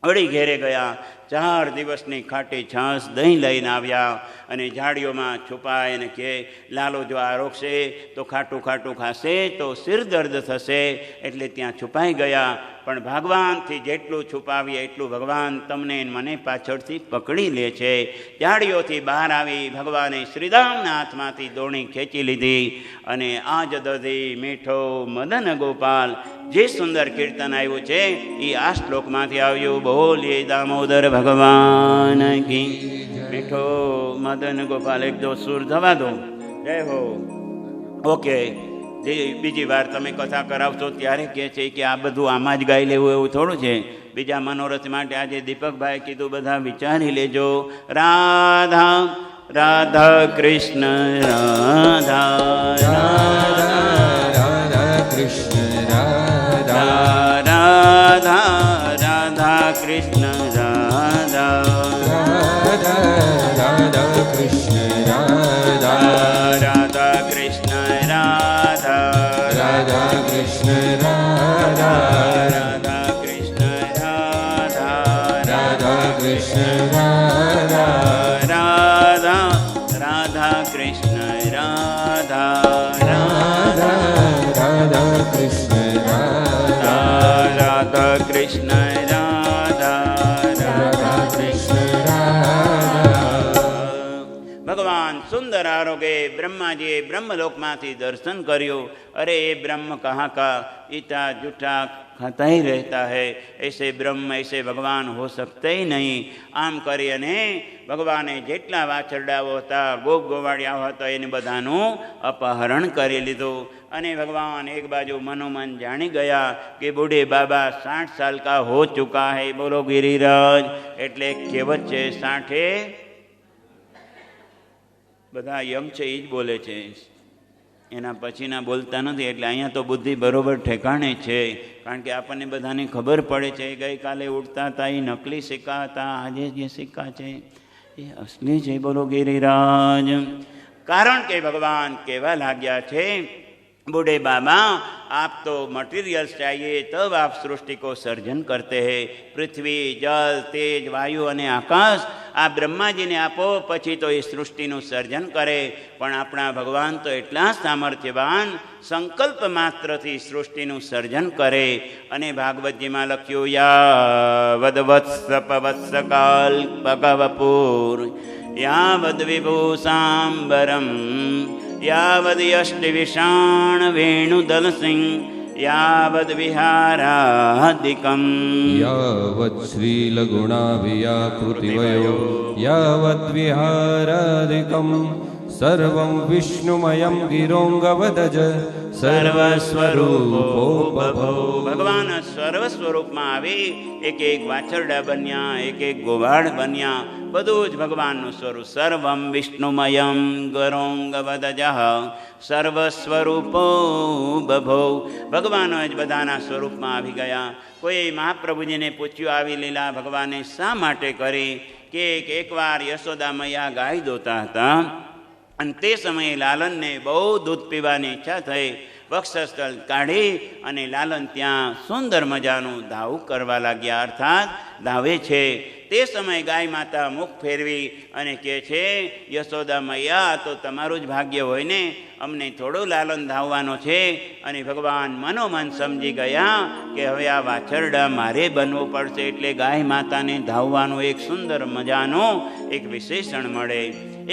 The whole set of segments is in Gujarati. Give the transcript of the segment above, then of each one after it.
વળી ઘેરે ગયા. 4 દિવસની ખાટી છાશ દહીં લઈને આવ્યા અને ઝાડીઓમાં છુપાય અને કહે, લાલો જો આ રોકશે તો ખાટું ખાટું ખાશે તો સિર દર્દ થશે, એટલે ત્યાં છુપાઈ ગયા. પણ ભગવાનથી જેટલું છુપાવીએ એટલું ભગવાન તમને મને પાછળથી પકડી લે છે. ઝાડીઓથી બહાર આવી ભગવાને શ્રીરામના હાથમાંથી દોણી ખેંચી લીધી અને આજ દધી મીઠો મદન ગોપાલ જે સુંદર કીર્તન આવ્યું છે એ આ શ્લોકમાંથી આવ્યું. બોલીએ દામોદર ભગવાન કી. મીઠો મદન ગોપાલ એક દો સુર થવા દો. જય હો. ઓકે, જે બીજી વાર તમે કથા કરાવશો ત્યારે કહે છે કે આ બધું આમાં જ ગાઈ લેવું એવું થોડું છે. બીજા મનોરથ માટે આજે દીપકભાઈ કીધું, બધા વિચારી લેજો. રાધા રાધા કૃષ્ણ રાધા રાધા કૃષ્ણ રાધા રાધા રાધા કૃષ્ણ રાધા રાધા કૃષ્ણ રાધા રાધા કૃષ્ણ રાધા રાધા કૃષ્ણ રાધા રાધા કૃષ્ણ રાધા રાધા કૃષ્ણ રાધા રાધા રાધા કૃષ્ણ રાધા રાધા રાધા કૃષ્ણ રાધા રાધા કૃષ્ણ सुंदर आरोगे। ब्रह्मा जी ब्रह्मलोकमांथी दर्शन कर्यो। अरे ये ब्रह्म कहाँ का, इता जूठा खाता ही रहता है, ऐसे ब्रह्म ऐसे भगवान हो सकते ही नहीं। आम करी अने भगवाने जेटला वाछरडाओ हता गोप गोवाड़ियाओ हता एने बधानुं अपहरण करी लीधुं। अने भगवान एक बाजू मनोमन जानी गया कि बूढ़े बाबा 60 साल का हो चुका है। बोलो गिरिराज। एटले कहेवत छे 60 બધા યંગ છે એ જ બોલે છે, એના પછીના બોલતા નથી। એટલે અહીંયા તો બુદ્ધિ બરોબર ઠેકાણે છે, કારણ કે આપણને બધાને ખબર પડે છે ગઈકાલે ઉઠતા હતા એ નકલી સિક્કા હતા, આજે જે સિક્કા છે એ અસલી છે। બોલો गिरिराज। કારણ કે ભગવાન કહેવા લાગ્યા છે, बूढ़े बाबा आप तो मटीरियल्स चाहिए तब आप सृष्टि को सर्जन करते हैं। पृथ्वी जल तेज वायु अने आकाश आ ब्रह्मा जी ने आपो पछी तो ये सृष्टिનું સર્જન કરે। પણ આપણા ભગવાન તો એટલા સામર્થ્યવાન, સંકલ્પ માત્રથી સૃષ્ટિનું સર્જન કરે। અને ભાગવતજીમાં લખ્યું, યાવદ વત્સ પવત્સકાલ ભગવપુર यावद विभूषाम्बरम यावद यष्टि विषाण वेणुदल सिंह यावद विहारादिकम यावत् श्रील गुणाव्याकृतिवयो यावद विहारादिकम सर्वं विष्णुमयं गिरोंगवदज सर्वस्वरूपो बभो। भगवान सर्वस्वरूप में आवी एक एक वाछरडा बन्या, एक एक गोवाड़ बन्या, બધું જ ભગવાનનું સ્વરૂપ। સર્વમ વિષ્ણુમયમ ગરોંગવદજ સર્વ સ્વરૂપો બભો। ભગવાનો જ બધાના સ્વરૂપમાં આવી ગયા। કોઈ મહાપ્રભુજીને પૂછ્યું આવી લીલા ભગવાને શા માટે કરી, કે એકવાર યશોદા મૈયા ગાય દોતા હતા અને તે સમયે લાલનને બહુ દૂધ પીવાની ઈચ્છા થઈ। વક્ષસ્થળ કાઢી અને લાલન ત્યાં સુંદર મજાનું ધાવું કરવા લાગ્યા, અર્થાત ધાવે છે। તે સમયે ગાય માતા મુખ ફેરવી અને કહે છે, યશોદા મૈયા તો તમારું જ ભાગ્ય હોય ને, અમને થોડો લાલન ધાવવાનો છે। અને ભગવાન મનોમન સમજી ગયા કે હવે આ વાછરડા મારે બનવું પડશે, એટલે ગાય માતાને ધાવવાનું એક સુંદર મજાનું એક વિશેષણ મળે।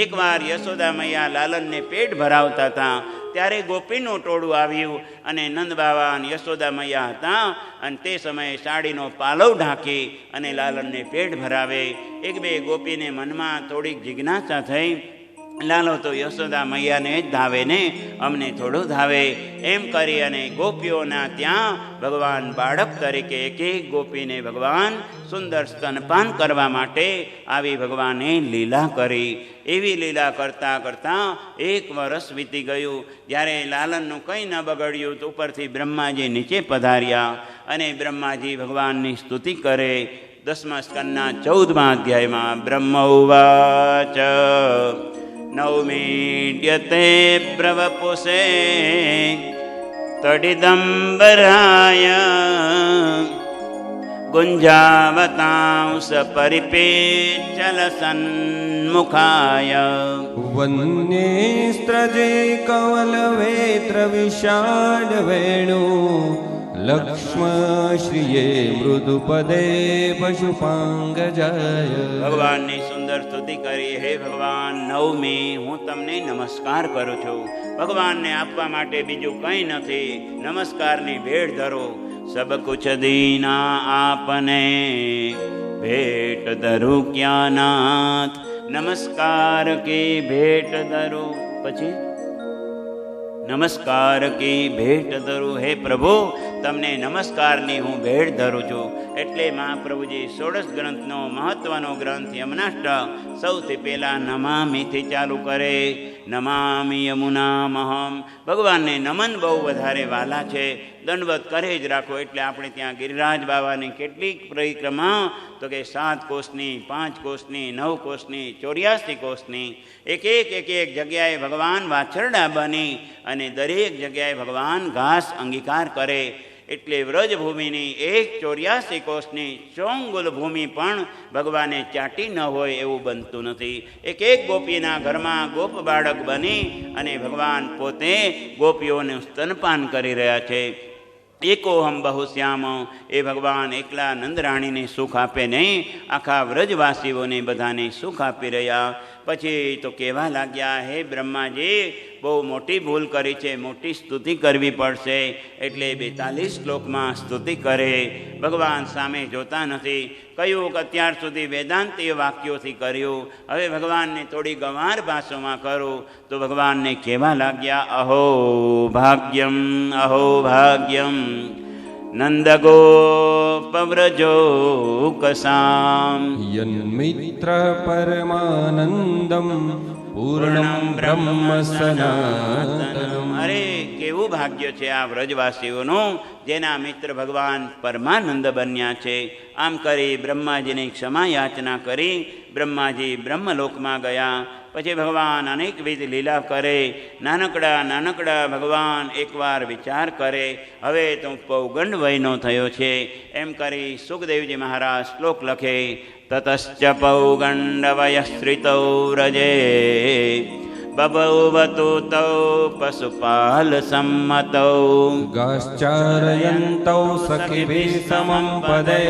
એકવાર યશોદા મૈયા લાલનને પેટ ભરાવતા હતા, ત્યારે ગોપીનું ટોળું આવ્યું અને નંદ બાવા અને યશોદા મૈયા હતા અને તે સમયે સાડીનો પાલવ ઢાંકી અને લાલનને પેટ ભરાવે। એક બે ગોપીને મનમાં થોડીક જિજ્ઞાસા થઈ, લાલો તો યશોદા મૈયાને જ ધાવે ને, અમને થોડું ધાવે, એમ કરી અને ગોપીઓના ત્યાં ભગવાન બાળક તરીકે એક એક ગોપીને ભગવાન સુંદર સ્તનપાન કરવા માટે આવી ભગવાને લીલા કરી। એવી લીલા કરતાં કરતાં 1 વર્ષ વીતી ગયું। જ્યારે લાલનનું કંઈ ન બગડ્યું તો ઉપરથી બ્રહ્માજી નીચે પધાર્યા અને બ્રહ્માજી ભગવાનની સ્તુતિ કરે। 10મા સ્કંદના 14મા અધ્યાયમાં બ્રહ્મ ઉવાચ નવમીડ્યતે પ્રવપુષે તડિદંબરાય ગુંજાવતાંસ પરિપેચલ સન્મુખાય વન્યેસ્ત્રજે કવલવેત્ર વિશાળ વેણુ લક્ષ્મ શ્રીયે મૃદુપદે પશુપાંગજય. ભગવાનની સુંદર સ્તુતિ કરી. હે ભગવાન, નવમી હું તમને નમસ્કાર કરું છું. ભગવાનને આપવા માટે બીજું કંઈ નથી. નમસ્કારની ભેટ ધરો. સબ કુછ દીના આપને ભેટ ધરું ક્યાં નાથ. નમસ્કાર કી ભેટ ધરો. પછી નમસ્કાર કી ભેટ ધરું. હે પ્રભુ, તમને નમસ્કારની હું ભેટ ધરું છું. એટલે મહાપ્રભુજી 16 ગ્રંથનો મહત્વનો ગ્રંથ યમનાષ્ટક સૌથી પહેલા નમામીથી ચાલુ કરે. નમામી યમુનામહમ. ભગવાનને નમન બહુ વધારે વાલા છે. દંડવત કરે જ રાખો. એટલે આપણે ત્યાં ગિરિરાજ બાબાની કેટલીક પરિક્રમા તો કે 7 કોષની, 5 કોષની, 9 કોષની, 84 કોષની, એક જગ્યાએ ભગવાન વાછરડા બની અને દરેક જગ્યાએ ભગવાન ઘાસ અંગીકાર કરે. એટલે વ્રજભૂમિની 84 કોષની ચોંગુલ ભૂમિ પણ ભગવાને ચાટી ન હોય એવું બનતું નથી. એક ગોપીના ઘરમાં ગોપ બાળક બની અને ભગવાન પોતે ગોપીઓનું સ્તનપાન કરી રહ્યા છે. એકોહમ બહુ શ્યામ. એ ભગવાન એકલા નંદરાણીને સુખ આપે નહીં, આખા વ્રજવાસીઓને બધાને સુખ આપી રહ્યા. પછી તો કહેવા લાગ્યા, હે બ્રહ્માજી, બહુ મોટી ભૂલ કરી છે, મોટી સ્તુતિ કરવી પડશે. એટલે 42 શ્લોકમાં સ્તુતિ કરે. ભગવાન સામે જોતા નથી. કહ્યું કે અત્યાર સુધી વેદાંતીય વાક્યોથી કર્યું, હવે ભગવાનને થોડી ગંવાર ભાષામાં કરું. તો ભગવાનને કહેવા લાગ્યા, અહો ભાગ્યમ, અહો ભાગ્યમ નંદગોપવ્રજો કસામ યન્મિત્ર પરમાનંદમ પૂર્ણમ બ્રહ્મ સનાતનમ. અરે કેવું ભાગ્ય છે આ વ્રજવાસીઓનું, જેના મિત્ર ભગવાન પરમાનંદ બન્યા છે. આમ કરી બ્રહ્માજીને ક્ષમા યાચના કરી બ્રહ્માજી બ્રહ્મલોકમાં ગયા. પછી ભગવાન અનેકવિધ લીલા કરે. નાનકડા ભગવાન એકવાર વિચાર કરે, હવે તો પૌગંડ વયનો થયો છે. એમ કરી સુખદેવજી મહારાજ શ્લોક લખે. તતશ્ચ પૌગંડ વયશ્રિતૌ વ્રજે બભૌવતુ તૌ પશુપાલ સંમતૌ ગાશ્ચારયन्तૌ સખિભિः સમં પદે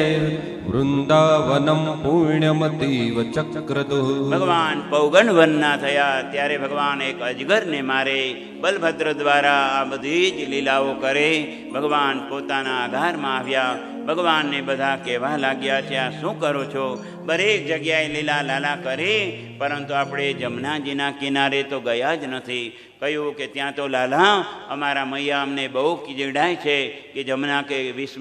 વૃંદાવનમ પુણ્યમતીવ ચક્રતુઃ. ભગવાન પૌગંડ વનના થયા ત્યારે ભગવાન એક અજગરને મારે. બલભદ્ર દ્વારા આ બધી જ લીલાઓ કરે. ભગવાન પોતાના આધારમાં આવ્યા. ભગવાનને બધા કહેવા લાગ્યા છે, આ શું કરો છો? દરેક જગ્યાએ લીલા લાલા કરી, પરંતુ આપણે જમનાજીના કિનારે તો ગયા જ નથી. કહ્યું કે ત્યાં તો લાલા અમારા મૈયા અમને બહુ ચીડાય છે કે જમના કે વિષ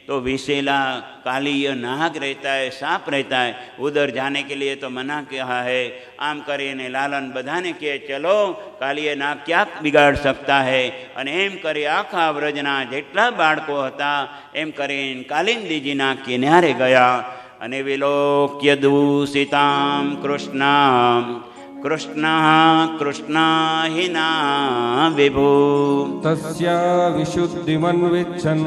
તો विषेला कालीय नाग रहता है, सांप रहता है, उधर जाने के लिए तो मना कहा है. आम करीने लालन बधाने कहे चलो कालीय नाग क्या बिगाड़ सकता है. અને એમ કરી આખા વ્રજના જેટલા બાળકો હતા એમ કરીને કાલિંદીજીના કિનારે ગયા અને વિલોક્ય દૂષિતામ કૃષ્ણામ કૃષ્ણ હિના વિભુ તસ્યા વિશુદ્ધિમન્વિચ્છન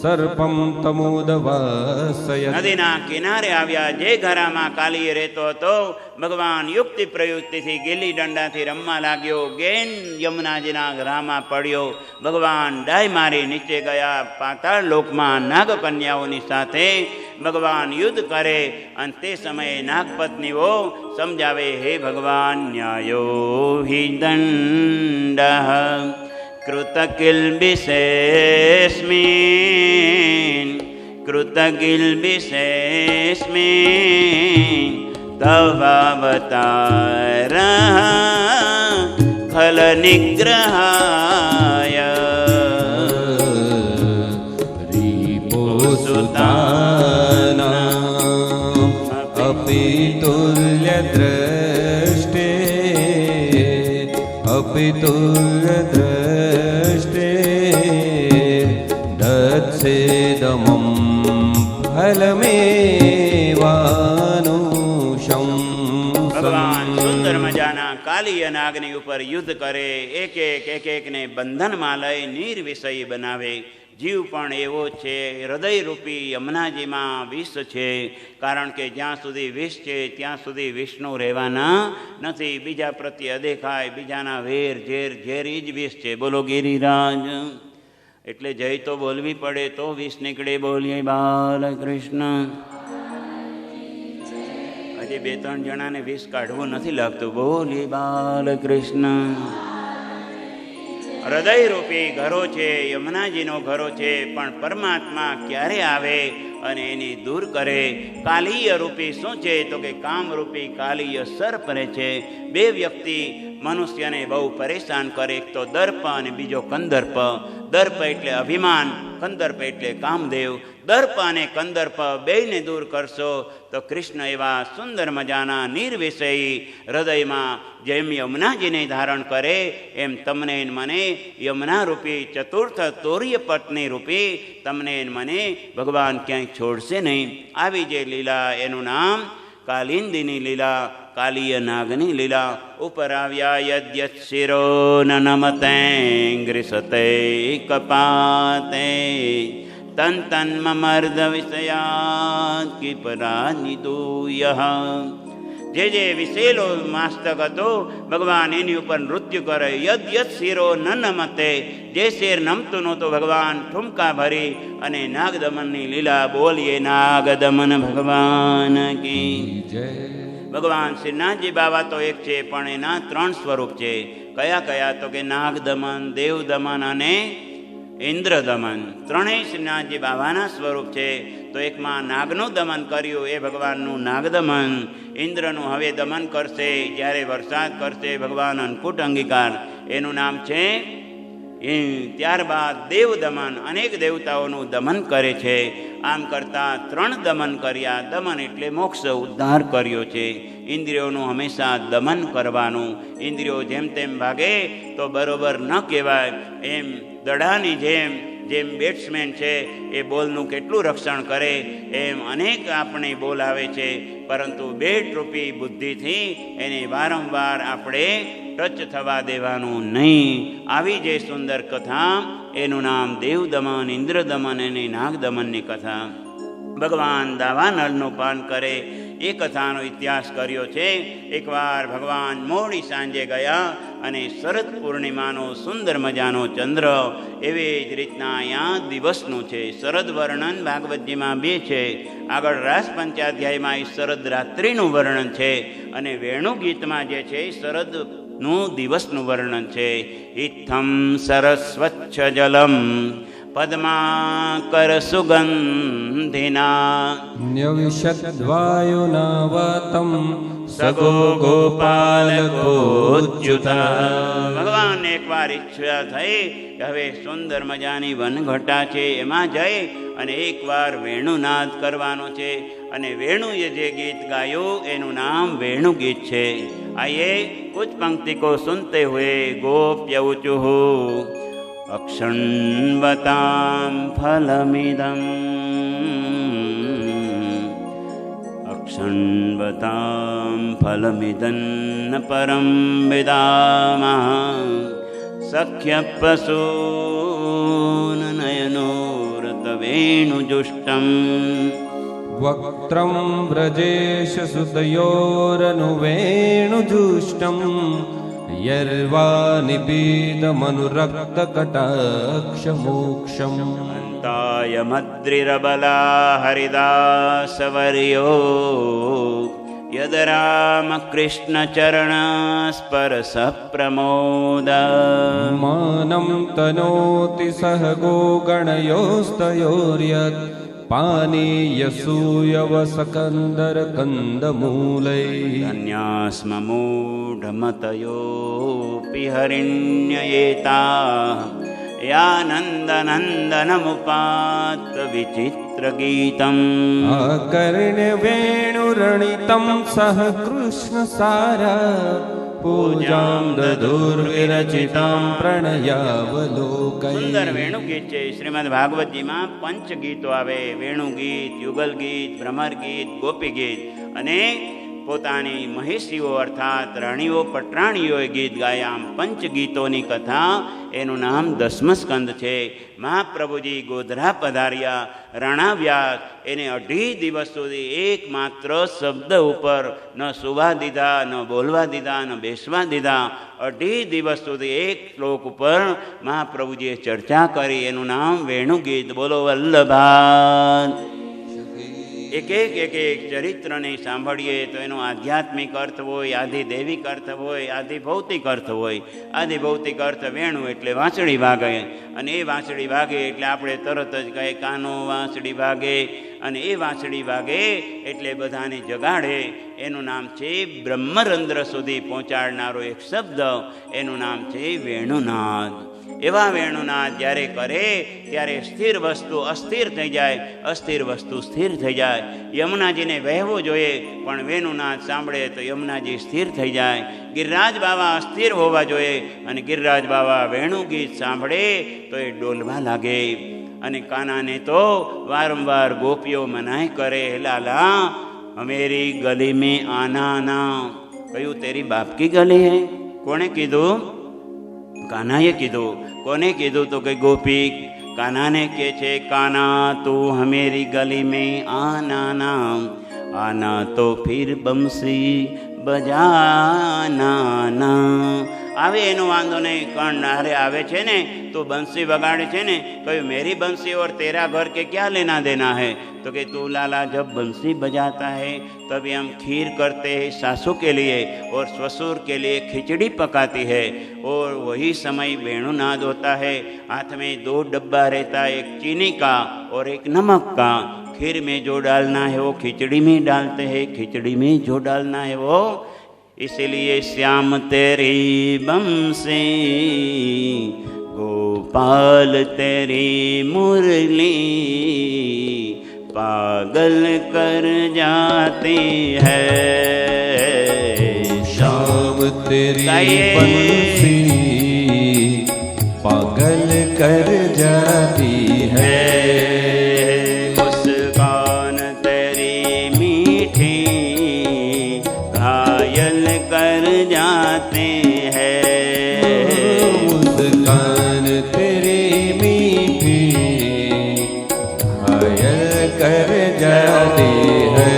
સર્પમ તમોદવાસય. નદીના કિનારે આવ્યા. જે ઘરામાં કાલીએ રહેતો હતો ભગવાન યુક્તિ પ્રયુક્તિથી ગીલી દંડાથી રમવા લાગ્યો. ગેન યમુનાજીના ઘરામાં પડ્યો. ભગવાન ડાય મારી નીચે ગયા. પાતાળ લોકમાં નાગકન્યાઓની સાથે ભગવાન યુદ્ધ કરે અને તે સમયે નાગપત્નીઓ સમજાવે, હે ભગવાન ન્યાયો હિ દંડ કૃતકિલ્બિષેસ્મિન તવાવતાર ખલ નિગ્રહાય રીપોસુતાનાં અપિ તુલ્ય દ્રષ્ટે અપિ તુલ્ય દ્રષ્ટે દત્સેદમં ફલમેવાનુષં. ભગવાન સુંદર મજાના કાલીય નાગની ઉપર યુદ્ધ કરે. એક એકને બંધનમાં લઈ નિર્વિષય બનાવે. જીવ પણ એવો છે. હૃદયરૂપી યમુનાજીમાં વિષ છે, કારણ કે જ્યાં સુધી વિષ છે ત્યાં સુધી વિષ્ણુ રહેવાના નથી. બીજા પ્રત્યે અદેખાય, બીજાના વેર ઝેર, ઝેર જ વિષ છે. બોલો ગિરિરાજ. એટલે જય તો બોલવી પડે તો વિષ નીકળે. બોલીએ બાલકૃષ્ણ. હજી 2-3 જણાને વિષ કાઢવું નથી લાગતું. બોલીએ બાલકૃષ્ણ. હૃદયરૂપી ઘરો છે, યમુનાજીનો ઘરો છે, પણ પરમાત્મા ક્યારે આવે અને એની દૂર કરે? કાલીય રૂપી શું છે? તો કે કામરૂપી કાલીય સર્પ રહે છે. 2 વ્યક્તિ મનુષ્યને બહુ પરેશાન કરે, એક તો દર્પ અને બીજો કંદર્પ. દર્પ એટલે અભિમાન, કંદર્પ એટલે કામદેવ. દર્પ અને કંદર્પ બેયને દૂર કરશો તો કૃષ્ણ એવા સુંદર મજાના નિર્વિષયી હૃદયમાં જેમ યમુનાજીને ધારણ કરે એમ તમને મને યમુનારૂપી ચતુર્થ તોર્ય પત્ની રૂપી તમને મને ભગવાન ક્યાંય છોડશે નહીં. આવી જે લીલા એનું નામ કાલિંદીની લીલા, કાલીય નાગની લીલા. ઉપર આવ્યા યદ્યત શિરો નમતે ગ્રીસતે કપાતે તન તન મમર્દ વિષયાત કિપરાનિદૂય. જે જે વિશેલો માસ્તક હતો ભગવાન એની ઉપર નૃત્ય કરે. યદ યદ શિરો ન નમતે, જે શેર નમતું નહોતું ભગવાન ઠુમકા ભરી અને નાગદમનની લીલા. બોલીએ નાગદમન ભગવાન કી જય. ભગવાન શ્રીનાથજી બાવા તો એક છે, પણ એના 3 સ્વરૂપ છે. કયા કયા? તો કે નાગદમન, દેવદમન અને ઇન્દ્રદમન. 3 શ્રીનાથજી બાવાના સ્વરૂપ છે. તો એકમાં નાગનું દમન કર્યું એ ભગવાનનું નાગદમન. ઇન્દ્રનું હવે દમન કરશે જ્યારે વરસાદ કરશે ભગવાન અંકુટ અંગીકાર, એનું નામ છે. ત્યારબાદ દેવદમન, અનેક દેવતાઓનું દમન કરે છે. આમ કરતાં 3 દમન કર્યા. દમન એટલે મોક્ષ, ઉદ્ધાર કર્યો છે. ઇન્દ્રિયોનું હંમેશા દમન કરવાનું. ઇન્દ્રિયો જેમ તેમ ભાગે તો બરોબર ન કહેવાય. એમ દડાની જેમ બેટ્સમેન છે એ બોલનું કેટલું રક્ષણ કરે, એમ અનેક આપણે બોલ આવે છે, પરંતુ બેટ રૂપી બુદ્ધિથી એને વારંવાર આપણે ટચ થવા દેવાનું નહીં. આવી જે સુંદર કથા, એનું નામ દેવદમન, ઇન્દ્રદમન અને નાગદમનની કથા. ભગવાન દાવાનળનું પાન કરે એ કથાનો ઇતિહાસ કર્યો છે. એકવાર ભગવાન મોડી સાંજે ગયા અને શરદ પૂર્ણિમાનો સુંદર મજાનો ચંદ્ર, એવી જ રીતના અહીંયા દિવસનું છે. શરદ વર્ણન ભાગવતજીમાં 2 છે. આગળ રાસ પંચાધ્યાયમાં એ શરદ રાત્રિનું વર્ણન છે, અને વેણુ ગીતમાં જે છે શરદનું દિવસનું વર્ણન છે. ઇત્થમ સરસ્વચ્છ જલમ પદ્માકર સુગંધિના ન્યવિશદ્વાયુનાવતમ સગો ગોપાલકોચ્યુતા. ભગવાનને એકવાર ઈચ્છા થઈ કે હવે સુંદર મજાની વનઘટા છે, એમાં જઈ અને એકવાર વેણુનાદ કરવાનો છે. અને વેણુએ જે ગીત ગાયું એનું નામ વેણુ ગીત છે. આઈએ કુછ પંક્તિ કો સુનતે હુએ ગોપ્ય ઉચુઃ અક્ષણવતામ ફલમિદમ અક્ષણવતામ ફલમિદન્ન પરમ વિદામઃ સખ્ય પ્રસૂન નયનોરત વેણુજુષ્ટમ વક્ત્રમ વ્રજેશ સુતયોરનુવેણુજુષ્ટમ યર્વા નિપીતમનુરક્તકટાક્ષમોક્ષમ અંતાય મદ્રિરબલા હરિદાસવર્યો યદ રામકૃષ્ણચરણ સ્પર્શ પ્રમોદ માનમ તનોતિ સહગો ગણયોસ્તયોર્યત પાનીયસૂયવસકંદર કંદમૂલૈ ધન્યાસ્મ મૂઢમતયોપી હરિણ્યયેતા યાનંદનંદનમુપાત વિચિત્રગીતમ અકર્ણ્યવેણુરણિતમ સહ કૃષ્ણસારા પૂજામ દદુર્વિરચિતામ પ્રણયાવલોકૈ. સુંદર વેણુ ગીત છે. શ્રીમદ ભાગવતજીમાં 5 ગીતો આવે. વેણુ ગીત, યુગલ ગીત, ભ્રમર ગીત, ગોપી ગીત. અને પોતાની મહેશીઓ અર્થાત રાણીઓ પટરાણીઓએ ગીત ગાયા. આમ પંચગીતોની કથા, એનું નામ 10મો સ્કંદ છે. મહાપ્રભુજી ગોધરા પધાર્યા. રાણાવ્યાસ એને 2.5 દિવસ સુધી એકમાત્ર શબ્દ ઉપર ન સુવા દીધા, ન બોલવા દીધા, ન બેસવા દીધા. 2.5 દિવસ સુધી એક શ્લોક ઉપર મહાપ્રભુજીએ ચર્ચા કરી. એનું નામ વેણુગીત. બોલો વલ્લભા. એક ચરિત્રને સાંભળીએ તો એનો આધ્યાત્મિક અર્થ હોય, આધિદૈવિક અર્થ હોય, આધિભૌતિક અર્થ હોય. આધિભૌતિક અર્થ વેણું એટલે વાંસળી વાગે, અને એ વાંસળી વાગે એટલે આપણે તરત જ કહીએ કાનો વાંસળી વાગે, અને એ વાંસળી વાગે એટલે બધાને જગાડે. એનું નામ છે બ્રહ્મરંધ્ર સુધી પહોંચાડનારો એક શબ્દ, એનું નામ છે વેણુનાદ. એવા વેણુનાદ જ્યારે કરે ત્યારે સ્થિર વસ્તુ અસ્થિર થઈ જાય, અસ્થિર વસ્તુ સ્થિર થઈ જાય. યમુનાજીને વહેવો જોઈએ, પણ વેણુનાદ સાંભળે તો યમુનાજી સ્થિર થઈ જાય. ગિરિરાજ બાવા અસ્થિર હોવા જોઈએ, અને ગિરિરાજ બાવા વેણુગીત સાંભળે તો એ ડોલવા લાગે. અને કાનાને તો વારંવાર ગોપીઓ મનાઈ કરે, લાલા હમેરી ગલી મેં આના ના. કહ્યું તેરી બાપ કી ગલી હે? કોણે કીધું? કાનાએ કીધું. કોને કીધું? તો કે ગોપી. કાનાને કે છે, કાના તું હમેરી ગલી મેં આના ના, આના તો ફિર બંસી બજાના. આવે એનો વાંધો નહીં, કર્ણહારે આવે છે ને તો બંસી વગાડે છે ને. કહ્યું મેરી બંસી और तेरा घर के क्या लेना देना है? तो कि तू लाला जब बंसी बजाता है तभी हम खीर करते हैं सासू के लिए, और ससुर के लिए खिचड़ी पकाती है, और वही समय वेणुनाद होता है. हाथ में 2 डब्बा रहता है, एक चीनी का और एक नमक का. खीर में जो डालना है वो खिचड़ी में डालते हैं, खिचड़ी में जो डालना है वो. इसलिए श्याम तेरी बंसी, गोपाल तेरी मुरली, पागल कर जाती है. श्याम तेरी बंसी पागल कर जाती है. मुस्कान तेरी मीठी घायल कर जाते हैं. मुस्कान तेरी मीठी घायल कर जाती है.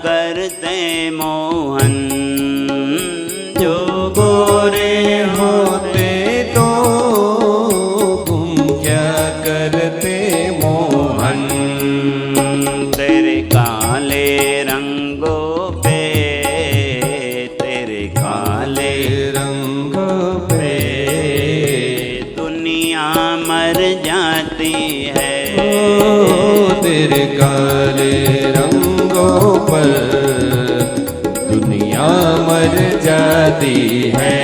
करते मोहन, जो गोरे होते तो तुम क्या करते मोहन. तेरे काले रंगों पे, तेरे काले रंगों पे दुनिया मर जाती है. तेरे काले पर दुनिया मर जाती है.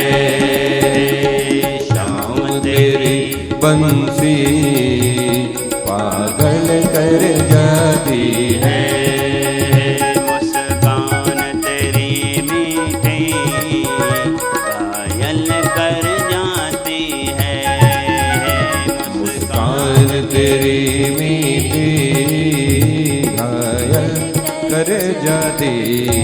श्याम तेरी बंसी पागल कर जाती है. मुस्कान तेरी मीठी घायल कर जाती है. मुस्कान तेरी मीठी कर जाती है.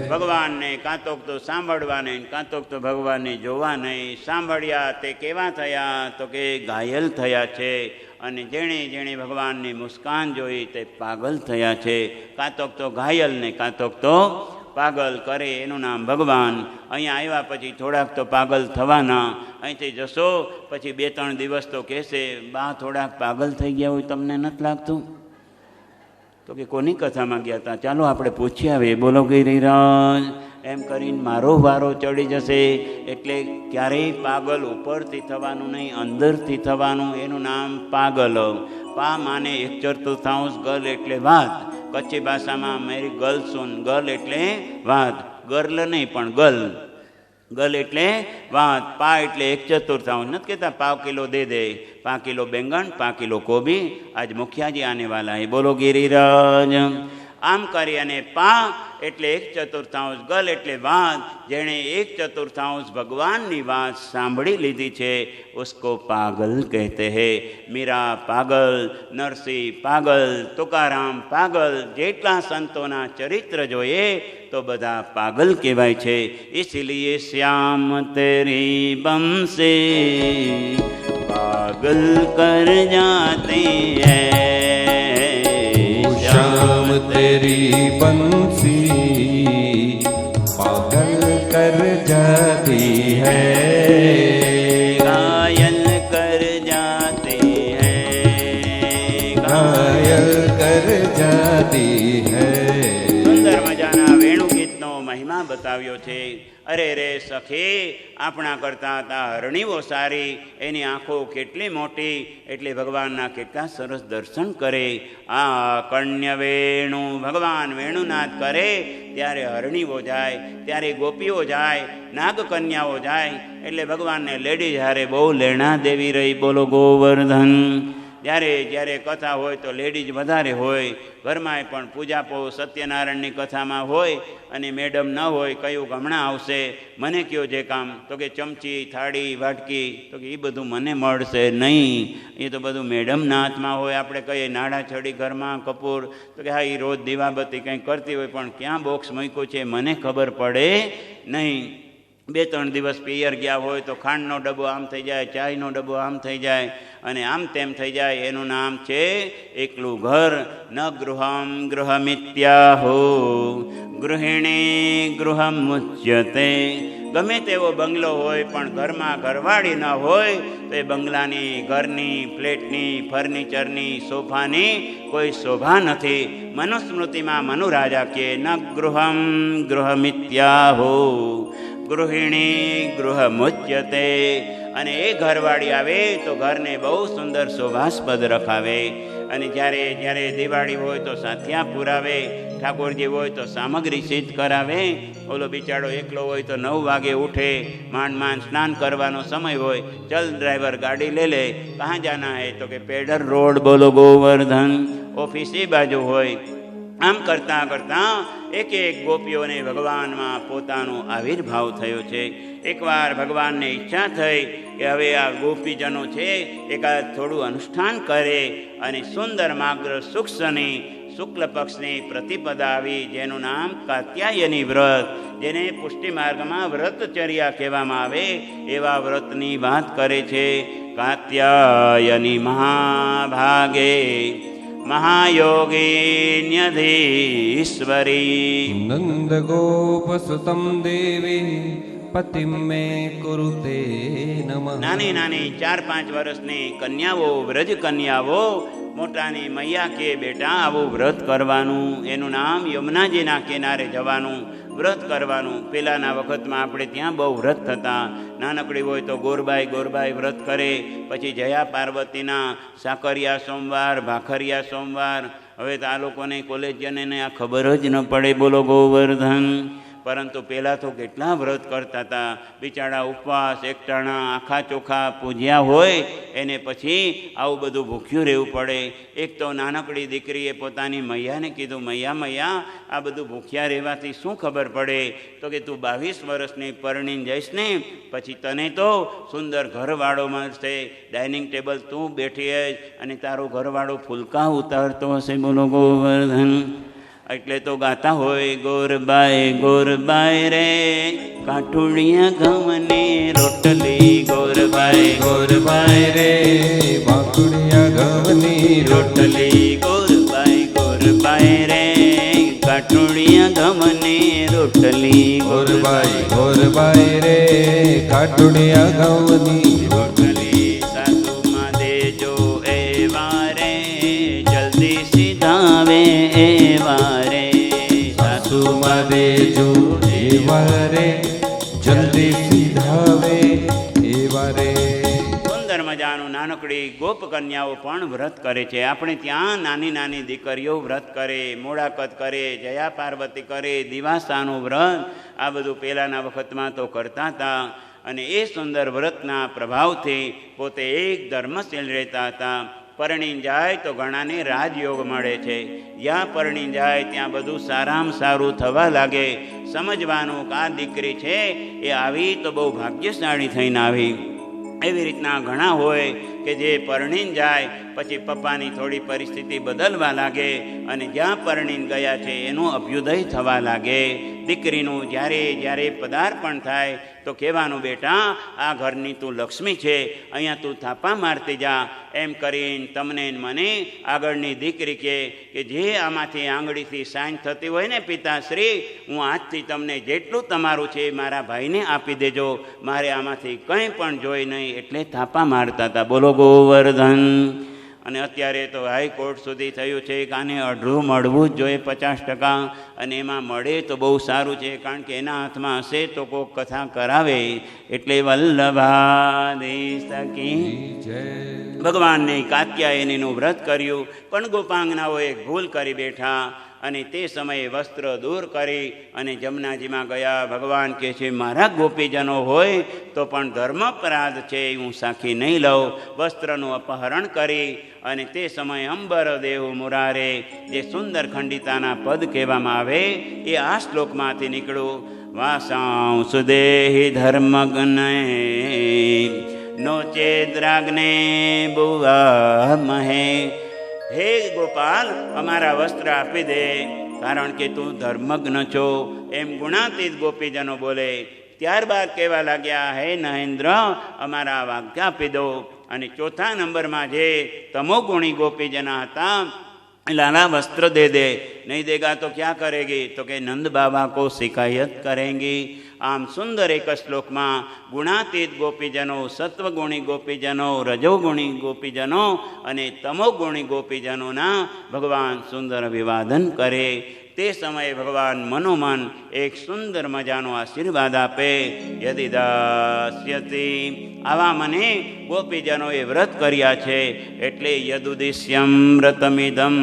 ભગવાનને કાં તો સાંભળવા નહીં, કાં તો ભગવાનને જોવા નહીં. સાંભળ્યા તે કેવા થયા? તો કે ઘાયલ થયા છે. અને જેણે જેણે ભગવાનની મુસ્કાન જોઈ તે પાગલ થયા છે. કાં તો ઘાયલ ને કાં તો પાગલ કરે, એનું નામ ભગવાન. અહીંયા આવ્યા પછી થોડાક તો પાગલ થવાના. અહીંથી જશો પછી 2-3 દિવસ તો કહેશે બા થોડાક પાગલ થઈ ગયા હોય, તમને નથી લાગતું? તો કે કોની કથામાં ગયા હતા? ચાલો આપણે પૂછી આવીએ. બોલો ગિરિરાજ. એમ કરીને મારો વારો ચડી જશે. એટલે ક્યારેય પાગલ ઉપરથી થવાનું નહીં, અંદરથી થવાનું. એનું નામ પાગલ. પા માને 1/4 ગર્લ એટલે વાત. કચ્છી ભાષામાં મેરી ગર્લ સુન, ગર્લ એટલે વાત, ગર્લ નહીં પણ ગર્લ. ગલ એટલે વાત, પા એટલે 1/4. નથી કહેતા 5 કિલો દે દે, 5 કિલો બેંગણ, 5 કિલો કોબી, આજ મુખિયાજી આને વાલા હે, બોલો ગિરિરાજ. આમ કરી અને પા એટલે 1/4, ગલ એટલે વાત. જેણે 1/4 ભગવાનની વાત સાંભળી લીધી છે ઉસકો પાગલ કહેતે હે. મીરા પાગલ, નરસિંહ પાગલ, તુકારામ પાગલ, જેટલા સંતોના ચરિત્ર જોઈએ તો બધા પાગલ કહેવાય છે. ઇસીલિએ શ્યામ તેરી બમસે પાગલ કર જાતે હૈ. श्याम तेरी बंसी पागल कर जाती है, घायल कर जाते हैं, घायल कर जाती है. સુંદર મજાના વેણુ ગીતનો મહિમા બતાવ્યો છે. અરે રે સખી, આપણા કરતા હતા હરણીઓ સારી, એની આંખો કેટલી મોટી, એટલે ભગવાનના કેટલા સરસ દર્શન કરે. આ કણ્ય વેણુ ભગવાન વેણુનાથ કરે ત્યારે હરણીઓ જાય, ત્યારે ગોપીઓ જાય, નાગકન્યાઓ જાય, એટલે ભગવાનને લેડીઝ હારે બહુ લેણા દેવી રહી. બોલો ગોવર્ધન. જ્યારે જ્યારે કથા હોય તો લેડીઝ વધારે હોય. ઘરમાં પણ પૂજાપો સત્યનારાયણની કથામાં હોય અને મેડમ ન હોય, કયું હમણાં આવશે, મને કયો જે કામ, તો કે ચમચી, થાળી, વાટકી, તો કે એ બધું મને મળશે નહીં, એ તો બધું મેડમના હાથમાં હોય. આપણે કહીએ નાડા છડી ઘરમાં કપૂર, તો કે હા એ રોજ દીવાબત્તી કંઈ કરતી હોય, પણ ક્યાં બોક્સ મૂક્યું છે મને ખબર પડે નહીં. 2-3 દિવસ પિયર ગયા હોય તો ખાંડનો ડબ્બો આમ થઈ જાય, ચાયનો ડબ્બો આમ થઈ જાય અને આમ તેમ થઈ જાય. એનું નામ છે એકલું ઘર. ન ગૃહમ ગૃહમિત્યાહો ગૃહિણી ગૃહમુચ્યતે. ગમે તેવો બંગલો હોય પણ ઘરમાં ઘરવાળી ન હોય તો એ બંગલાની, ઘરની, ફ્લેટની, ફર્નિચરની, સોફાની કોઈ શોભા નથી. મનુસ્મૃતિમાં મનુરાજા કહે ન ગૃહમ ગૃહમિત્યાહો ગૃહિણી ગૃહમુચ્યતે. અને એ ઘરવાળી આવે તો ઘરને બહુ સુંદર શોભાસ્પદ રખાવે. અને જ્યારે જ્યારે દિવાળી હોય તો સાથિયા પુરાવે, ઠાકોરજી હોય તો સામગ્રી સિદ્ધ કરાવે. ઓલો બિચારો એકલો હોય તો 9 વાગે ઉઠે, માંડ માંડ સ્નાન કરવાનો સમય હોય, ચલ ડ્રાઈવર ગાડી લે લે, કહાં જાના હે, તો કે પેડર રોડ. બોલો ગોવર્ધન. ઓફિસ એ બાજુ હોય. આમ કરતાં કરતાં એક એક ગોપીઓને ભગવાનમાં પોતાનો આવિર્ભાવ થયો છે. એકવાર ભગવાનને ઈચ્છા થઈ કે હવે આ ગોપીજનો છે એકાદ થોડું અનુષ્ઠાન કરે, અને સુંદર માગ્ર સુક્ષની શુક્લ પક્ષની પ્રતિપદા આવી, જેનું નામ કાત્યાયની વ્રત, જેને પુષ્ટિ માર્ગમાં વ્રતચર્યા કહેવામાં આવે, એવા વ્રતની વાત કરે છે. કાત્યાયની મહાભાગે મહાયોગીન્યધીશ્વરી नंद गोप सुतम देवी पतिम में कुरुते नमः. નાની નાની 4-5 વર્ષની કન્યાઓ, વ્રજ કન્યાઓ મોટાની મૈયા કે બેટા આવું વ્રત કરવાનું, એનું નામ યમુનાજીના કિનારે જવાનું, વ્રત કરવાનું. પહેલાંના વખતમાં આપણે ત્યાં બહુ વ્રત થતા. નાનકડી હોય તો ગોરબાઈ ગોરબાઈ વ્રત કરે, પછી જયા પાર્વતીના સાકરિયા સોમવાર, ભાખરિયા સોમવાર. હવે તો આ લોકોને કોલેજને આ ખબર જ ન પડે. બોલો ગોવર્ધન. પરંતુ પહેલાં તો કેટલા વ્રત કરતા હતા. બિચારા ઉપવાસ, એકટાણા, આખા ચોખા પૂજ્યા હોય એને પછી આવું બધું ભૂખ્યું રહેવું પડે. એક તો નાનકડી દીકરીએ પોતાની મૈયાને કીધું, મૈયા મૈયા આ બધું ભૂખ્યા રહેવાથી શું ખબર પડે, તો કે તું 22 વર્ષની પરણીને જઈશ ને પછી તને તો સુંદર ઘરવાળો મળશે, ડાઇનિંગ ટેબલ તું બેઠી હશ અને તારો ઘરવાળો ફૂલકા ઉતારતો હશે. બોલો ગોવર્ધન. એટલે તો ગાતા હોય, ગોરબાઈ ગોરબાઈ રે કાઠુડિયા ઘઉંની રોટલી, ગોરબાઈ गोरबाई रे भाकुड़िया घवनी રોટલી, ગોરબાઈ ગોરબાઈ રે કાઠુડિયા ઘઉંની રોટલી, गोरबाई गोरबाई रे काठुड़िया घवनी રોટલી. સાસુમાં દેજો એ વારે જલ્દી સીધાવે એ વારે, सासुमा देजो एवारे जल्दी सीधावे एवारे. સુંદર મજાનું નાનકડી ગોપકન્યાઓ પણ વ્રત કરે છે. આપણે ત્યાં નાની નાની દીકરીઓ વ્રત કરે, મોડાકત કરે, જયા પાર્વતી કરે, દિવાસાનું વ્રત, આ બધું પહેલાંના વખતમાં તો કરતા હતા. અને એ સુંદર વ્રતના પ્રભાવથી પોતે એક ધર્મશીલ રહેતા હતા. પરણી જાય તો ઘણાને રાજયોગ મળે છે. જ્યાં પરણી જાય ત્યાં બધું સારામાં સારું થવા લાગે. સમજવાનું કે આ દીકરી છે એ આવી તો બહુ ભાગ્યશાળી થઈને આવી. એવી રીતના ઘણા હોય કે જે પરણીને જાય પછી પપ્પાની થોડી પરિસ્થિતિ બદલવા લાગે અને જ્યાં પરણીને ગયા છે એનું અભ્યુદય થવા લાગે. દીકરીનું જ્યારે જ્યારે પદાર્પણ થાય તો કહેવાનું, બેટા આ ઘરની તું લક્ષ્મી છે, અહીંયા તું થાપા મારતી જા, એમ કરીને તમને મને આગળની દીકરી કે જે આમાંથી આંગળીથી સાઈન થતી હોય ને પિતાશ્રી, હું આજથી તમને જેટલું તમારું છે મારા ભાઈને આપી દેજો, મારે આમાંથી કંઈ પણ જોઈ નહીં. એટલે થાપા મારતા હતા. બોલો ગોવર્ધન. અને અત્યારે તો હાઈકોર્ટ સુધી થયું છે કે આને અઢળું મળવું જ જોઈએ 50%, અને એમાં મળે તો બહુ સારું છે, કારણ કે એના હાથમાં હશે તો કોઈક કથા કરાવે. એટલે વલ્લભાદેશ કી ભગવાનને કાત્યાયનીનું વ્રત કર્યું, પણ ગોપાંગનાઓએ ભૂલ કરી બેઠા અને તે સમયે વસ્ત્ર દૂર કરી અને જમનાજીમાં ગયા. ભગવાન કહે છે મારા ગોપીજનો હોય તો પણ ધર્મપરાધ છે, હું સાખી નહીં લઉં. વસ્ત્રનું અપહરણ કરી અને તે સમયે અંબરદેવ મુરારે, જે સુંદર ખંડિતાના પદ કહેવામાં આવે, એ આ શ્લોકમાંથી નીકળ્યું. વાસાંસુ દેહી ધર્મગ્ને નો ચેદ્રાગ્ને ભુવા મહે. હે ગોપાલ, અમારા વસ્ત્ર આપી દે, કારણ કે તું ધર્મજ્ઞ છો, એમ ગુણાતીત ગોપીજનો બોલે. ત્યારબાદ કહેવા લાગ્યા, હે નહેન્દ્ર, અમારા વાક્ય આપી દો. અને ચોથા નંબરમાં જે તમોગુણી ગોપીજના હતા, લાલા વસ્ત્ર દે દે, નહીં દેગા તો ક્યાં કરેગી? તો કે નંદ બાબા કો શિકાયત કરેંગી. આમ સુંદર એક શ્લોકમાં ગુણાતીત ગોપીજનો, સત્વગુણી ગોપીજનો, રજોગુણી ગોપીજનો અને તમોગુણી ગોપીજનોના ભગવાન સુંદર અભિવાદન કરે. તે સમયે ભગવાન મનોમન એક સુંદર મજાનો આશીર્વાદ આપે. યદિ દાસ્યતિ, આવા મને ગોપીજનોએ વ્રત કર્યા છે, એટલે યદુદિશ્યમ વ્રતમિદમ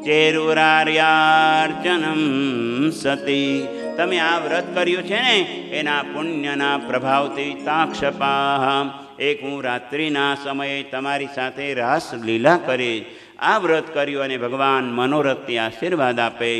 ચેરુરાર્યાર્ચનમ સતી. તમે આ વ્રત કર્યું છે ને, એના પુણ્યના પ્રભાવથી તાક્ષપાહ, એક હું રાત્રિના સમયે તમારી સાથે રાસ લીલા કરી. આ વ્રત કર્યું અને ભગવાન મનોરથથી આશીર્વાદ આપે.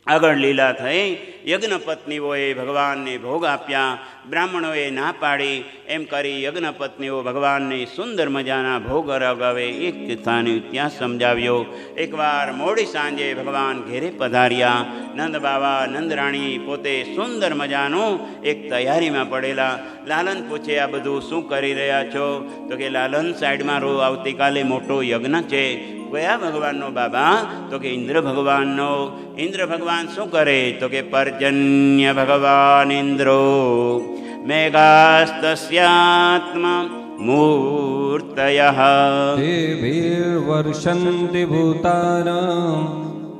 આગળ લીલા થઈ. યજ્ઞપત્નીઓએ ભગવાનને ભોગ આપ્યા, બ્રાહ્મણોએ ના પાડી. એમ કરી યજ્ઞપત્નીઓ ભગવાનને સુંદર મજાના ભોગ અગાવે. એક સ્થાને ત્યાં સમજાવ્યો. એકવાર મોડી સાંજે ભગવાન ઘેરે પધાર્યા. નંદ બાબા, નંદરાણી પોતે સુંદર મજાનું એક તૈયારીમાં પડેલા. લાલન પૂછે, આ બધું શું કરી રહ્યા છો? તો કે લાલન, સાઈડમાં આવતીકાલે મોટો યજ્ઞ છે. કયા ભગવાનનો બાબા? તો કે ઇન્દ્ર ભગવાનનો. ઇન્દ્ર ભગવાન શું કરે? તો કે પર્જન્ય ભગવાન ઇન્દ્રો મેઘાસ્તસ્યાત્મા મૂર્તયઃ દેવીર્વર્ષન્તિ ભૂતાનાં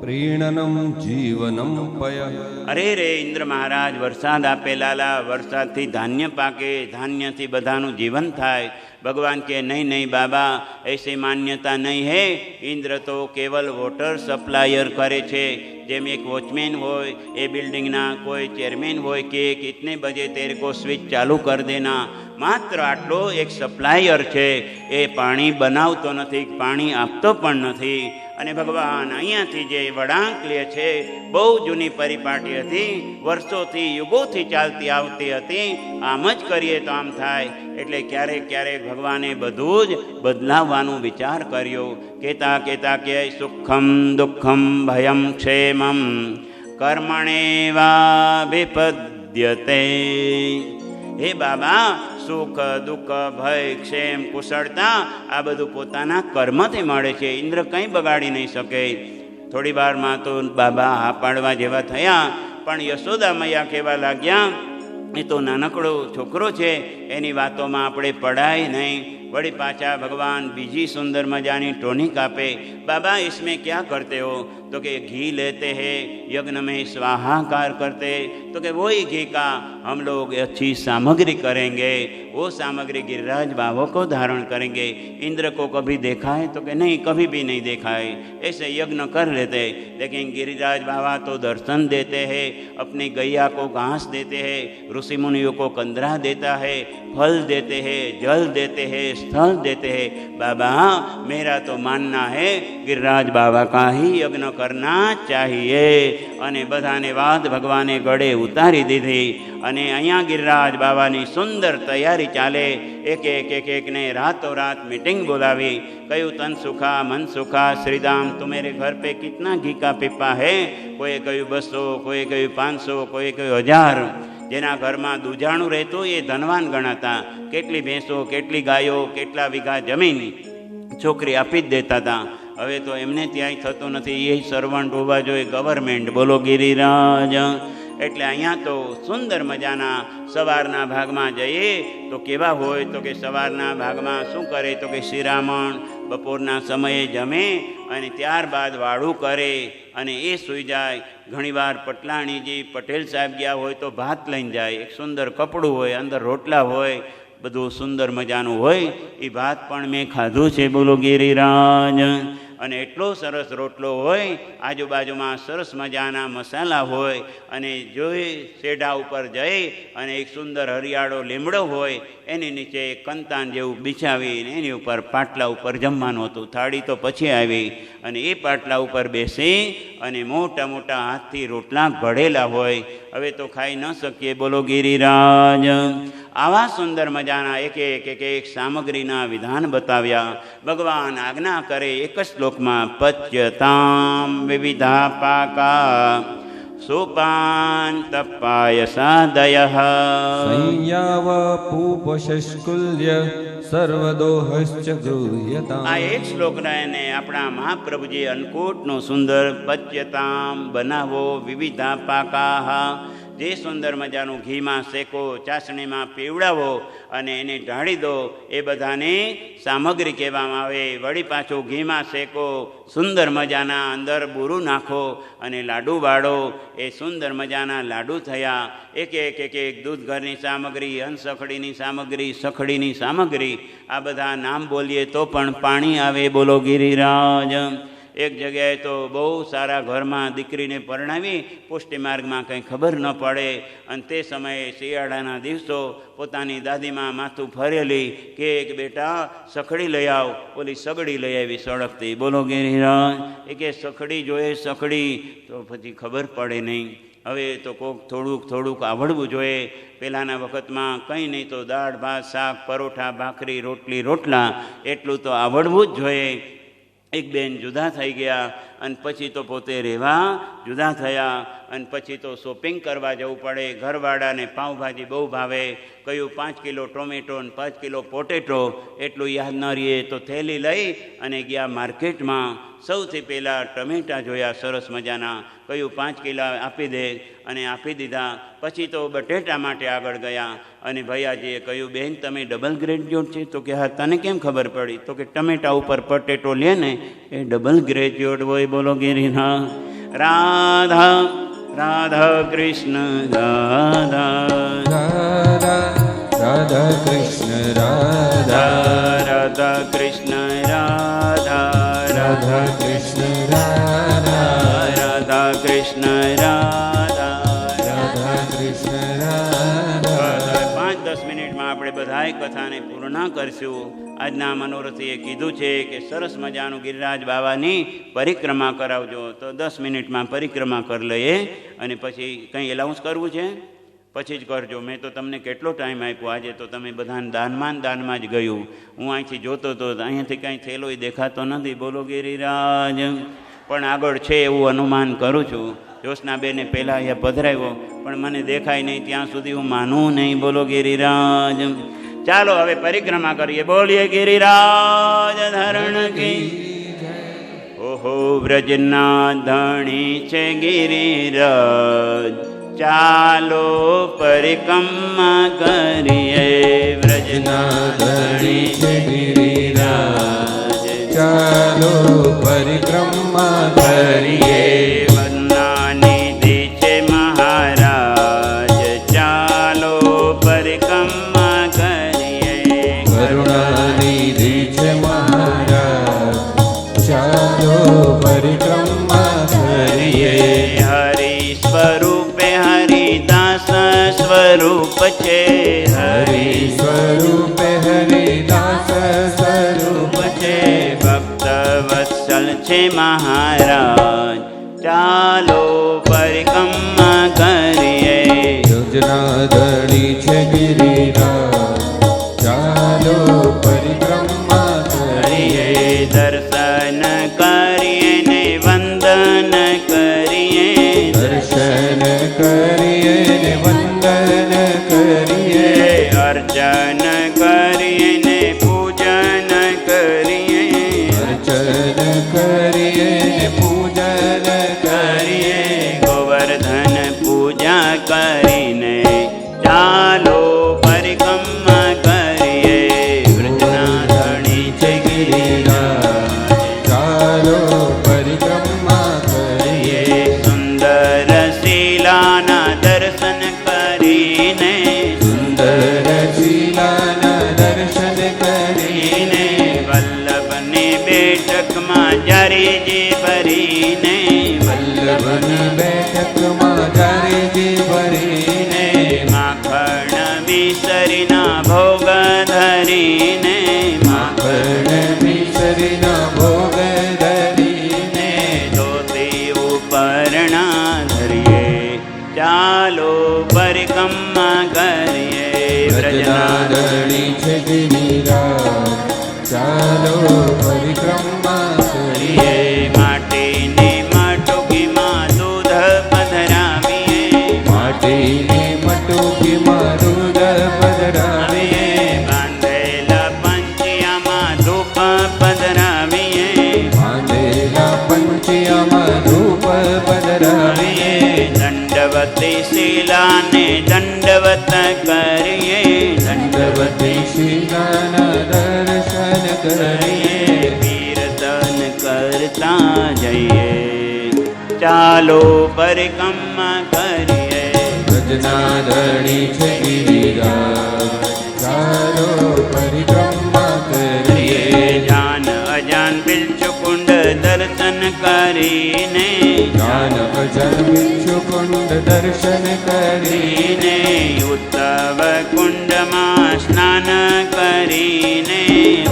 પ્રીણનમ જીવનમ પય. અરે રે ઇન્દ્ર મહારાજ વરસાદ આપે લાલા, વરસાદથી ધાન્ય પાકે, ધાન્યથી બધાનું જીવન થાય. ભગવાન કે નહીં નહીં બાબા, ऐसी માન્યતા નહીં હે. ઇન્દ્ર તો કેવલ વોટર સપ્લાયર કરે છે. જેમ એક વોચમેન હોય, એ બિલ્ડિંગના કોઈ ચેરમેન હોય કે કિતને બજે તેરે કો સ્વિચ ચાલુ કર દેના, માત્ર આટલો એક સપ્લાયર છે. એ પાણી બનાવતો નથી, પાણી આપતો પણ નથી. અને ભગવાન અહીંયાથી જે વળાંક લે છે, બહુ જૂની પરિપાટી હતી, વર્ષોથી યુગોથી ચાલતી આવતી હતી. આમ જ કરીએ તો આમ થાય. એટલે ક્યારેક ક્યારેક ભગવાને બધું જ બદલાવવાનો વિચાર કર્યો. કહેતા કહેતા કે સુખમ દુઃખમ ભયમ ક્ષેમમ કર્મણેવા વિપદ્યતે. હે બાબા, સુખ દુઃખ ભય ક્ષેમ કુશળતા આ બધું પોતાના કર્મથી મળે છે. ઇન્દ્ર કંઈ બગાડી નહીં શકે. થોડી વારમાં તો બાબા હા પાડવા જેવા થયા, પણ યશોદા મૈયા કહેવા લાગ્યા, એ તો નાનકડો છોકરો છે, એની વાતોમાં આપણે પડાય નહીં. वड़ी पाछा भगवान बीजी सुंदर मजानी टोनिक आपे। बाबा इसमें क्या करते हो? तो कि घी लेते हैं, यज्ञ में स्वाहाकार करते, तो कि वही घी का हम लोग अच्छी सामग्री करेंगे, वो सामग्री गिरिराज बाबा को धारण करेंगे। इंद्र को कभी देखा है? तो कि नहीं, कभी भी नहीं देखा है। ऐसे यज्ञ कर लेते, लेकिन गिरिराज बाबा तो दर्शन देते हैं, अपनी गैया को घास देते हैं, ऋषि मुनियों को कंदरा देता है, फल देते हैं, जल देते हैं, स्थल देते हैं। बाबा मेरा तो मानना है गिरिराज बाबा का ही यज्ञ करना चाहिए। અને બધાને વાત ભગવાને ગળે ઉતારી દીધી અને અહીંયા ગિરિરાજ બાબાની સુંદર તૈયારી ચાલે। એકને રાતોરાત મીટિંગ બોલાવી, કહ્યું તન સુખા મન સુખા શ્રીદામ तुम्हारे घर पे कितना घी का पीपा है? कोई કહ્યું 200, कोई કહ્યું 500, कोई કહ્યું 1000। જેના ઘરમાં દૂજાણું રહેતું એ ધનવાન ગણાતા। કેટલી ભેંસો, કેટલી ગાયો, કેટલા વીઘા જમીન છોકરી આપી જ દેતા હતા। હવે તો એમને ત્યાંય થતું નથી, એ સર્વન્ટ હોવા જોઈએ ગવર્મેન્ટ। બોલો ગિરિરાજ। એટલે અહીંયા તો સુંદર મજાના સવારના ભાગમાં જઈએ તો કેવા હોય? તો કે સવારના ભાગમાં શું કરે? તો કે શિરામણ બપોરના સમયે જમે અને ત્યારબાદ વાળું કરે અને એ સૂઈ જાય। ઘણીવાર પટલાણીજી પટેલ સાહેબ ગયા હોય તો ભાત લઈને જાય, એક સુંદર કપડું હોય, અંદર રોટલા હોય, બધું સુંદર મજાનું હોય। એ ભાત પણ મેં ખાધું છે, બોલો ગિરિરાજ। અને એટલો સરસ રોટલો હોય, આજુબાજુમાં સરસ મજાના મસાલા હોય, અને જોઈ શેઢા ઉપર જઈ અને એક સુંદર હરિયાળો લીમડો હોય, એની નીચે કંતાન જેવું બિછાવીને એની ઉપર પાટલા ઉપર જમવાનું હતું। થાળી તો પછી આવી, અને એ પાટલા ઉપર બેસી અને મોટા મોટા હાથથી રોટલા ઘડેલા હોય। હવે તો ખાઈ ન શકીએ, બોલો ગિરિરાજ। આવા સુંદર મજાના એક સામગ્રીના વિધાન બતાવ્યા। ભગવાન આજ્ઞા કરે એક જ શ્લોકમાં, પચ્યતામ વિવિધા પાકા સોપાન પાયસાદય સંયાવ પૂપશસ્કુલ્ય સર્વદોહશ્ચ ગૃહ્યતામ। આ એક શ્લોકના એને આપણા મહાપ્રભુજી અન્નકૂટનું સુંદર પચ્યતામ બનાવો વિવિધા પાકા, જે સુંદર મજાનું ઘીમાં શેકો, ચાસણીમાં પીવડાવો અને એને ઢાળી દો, એ બધાને સામગ્રી કહેવામાં આવે। વળી પાછું ઘીમાં શેકો, સુંદર મજાના અંદર બૂરું નાખો અને લાડુ વાળો, એ સુંદર મજાના લાડુ થયા। એક દૂધ ઘરની સામગ્રી, હંસખડીની સામગ્રી, સખડીની સામગ્રી, આ બધા નામ બોલીએ તો પણ પાણી આવે, બોલો ગિરિરાજ। એક જગ્યાએ તો બહુ સારા ઘરમાં દીકરીને પરણાવી, પુષ્ટિ માર્ગમાં કંઈ ખબર ન પડે, અને તે સમયે શિયાળાના દિવસો, પોતાની દાદીમાં માથું ફરેલી કે બેટા સખડી લઈ આવ, ઓલી સગડી લઈ આવી સળગતી, બોલો ગિરિરાજ। એ કે સખડી જોઈએ, સખડી તો પછી ખબર પડે નહીં। હવે તો કોક થોડુંક આવડવું જોઈએ। પહેલાંના વખતમાં કંઈ નહીં તો દાળ ભાત શાક પરોઠા ભાખરી રોટલી રોટલા એટલું તો આવડવું જ જોઈએ। એક બેન જુદા થઈ ગયા અને પછી તો પોતે રહેવા જુદા થયા, અને પછી તો શોપિંગ કરવા જવું પડે। ઘરવાળાને પાઉંભાજી બહુ ભાવે, કહ્યું 5 કિલો ટોમેટો અને 5 કિલો પોટેટો, એટલું યાદ ન રહીએ તો થેલી લઈ અને ગયા માર્કેટમાં। સૌથી પહેલાં ટમેટાં જોયા સરસ મજાના, કહ્યું 5 કિલો આપી દે, અને આપી દીધા। પછી તો બટેટા માટે આગળ ગયા અને ભૈયાજીએ કહ્યું બેન તમે ડબલ ગ્રેજ્યુએટ છે? તો કે હા, તને કેમ ખબર પડી? તો કે ટમેટા ઉપર પટેટો લે ને એ ડબલ ગ્રેજ્યુએટ હોય, બોલો ગિરિના। રાધા રાધા કૃષ્ણ રાધા રાધા કૃષ્ણ રાધા રાધા કૃષ્ણ રાધા રાધા કૃષ્ણ રાધા રાધા કૃષ્ણ રાધા રાધા કૃષ્ણ રાધા। 5-10 મિનિટમાં આપણે બધાય કથાને પૂર્ણ કરીશું। આજના મનોરથીએ કીધું છે કે સરસ મજાનું ગિરિરાજ બાબાની પરિક્રમા કરાવજો, તો 10 મિનિટમાં પરિક્રમા કરી લઈએ અને પછી કંઈ એલાઉન્સ કરવું છે પછી જ કરજો। મેં તો તમને કેટલો ટાઈમ આપ્યો, આજે તો તમે બધાને દાનમાં જ ગયું। હું અહીંથી જોતો તો અહીંયાથી કાંઈ થયેલો દેખાતો નથી, બોલો ગિરિરાજ। પણ આગળ છે એવું અનુમાન કરું છું। જ્યોત્સનાબેને પહેલાં અહીંયા પધરાવ્યો પણ મને દેખાય નહીં, ત્યાં સુધી હું માનું નહીં, બોલો ગિરિરાજ। ચાલો હવે પરિક્રમા કરીએ, બોલીએ ગિરિરાજ ધરણ કી। ઓહો વ્રજના ધણી છે ગિરિરાજ, ચાલો પરિક્રમા કરીએ વ્રજના ધણી છે ગિરિરાજ ચાલો પરિક્રમા કરીએ વંદનાનિધિ છે મહારાજ ચાલો પરિક્રમા કરીએ કરુણાનિધિ છે મહારાજ ચાલો પરિક્રમા કરીએ હરિ સ્વરૂપે હરિદાસ સ્વરૂપ છે હરિ સ્વરૂપે હરિદાસ સ્વરૂપ છે ભક્ત વત્સલ છે મહારાજ ચાલો પરિક્રમા કરીએ યોજના ધણી છે ગિરિરાજ ચાલો પરિક્રમા કરીએ દર્શન કરીએ ને વંદન કરીએ દર્શન કરીએ ને વંદન કરીએ અર્ચન કરીએ ને પૂજન કરીએ અર્ચન કરીએ ને પૂજન કરીએ ગોવર્ધન પૂજા કરીને ચાલો પરિક્રમા કરીએ વ્રજના ધણી છે ગિરિરાજ ચાલો પરિક્રમા કરીએ સુંદર શીલાના દર્શન કરીને સુંદર શીલાના દર્શન કરીને વલ્લભની બેઠકમાં જરીજી ભરીને વલ્લભની બેઠકમાં જારેજી ભરીને માખણ મિસરીના ભોગ ધરીને માખણ મિસરીના ભોગ ધરીને ધોતી ઉપરણા ધરીએ ચાલો પરિક્રમા કરીએ વ્રજના વ્રજના ધણી છે ગિરિરાજ ચાલો પરિક્રમા કરીએ માટીની માટુકીમાં દૂધ પધરાવીએ માટીની મટુકીમાં દૂધ પધરાવીએ બાંધેલા પંચિયામાં ધૂપ પધરાવીએ બાંધેલા પંચિયામાં ધૂપ પધરાવીએ દંડવતી શીલાને દંડવત કરીએ દંડવતી શિલાના દર્શન કરીએ કીર્તન કરતા જઈએ ચાલો પરિક્રમા કરીએ વ્રજના ધણી છે ગિરિરાજ ચાલો પરિક્રમા કરીએ જાન અજાન બિલચુકુંડ દર્શન કરીને જ્ઞાન અજન બિચ્છુકુંડ દર્શન કરીને ઉત્તવ કુંડમાં સ્નાન કરીને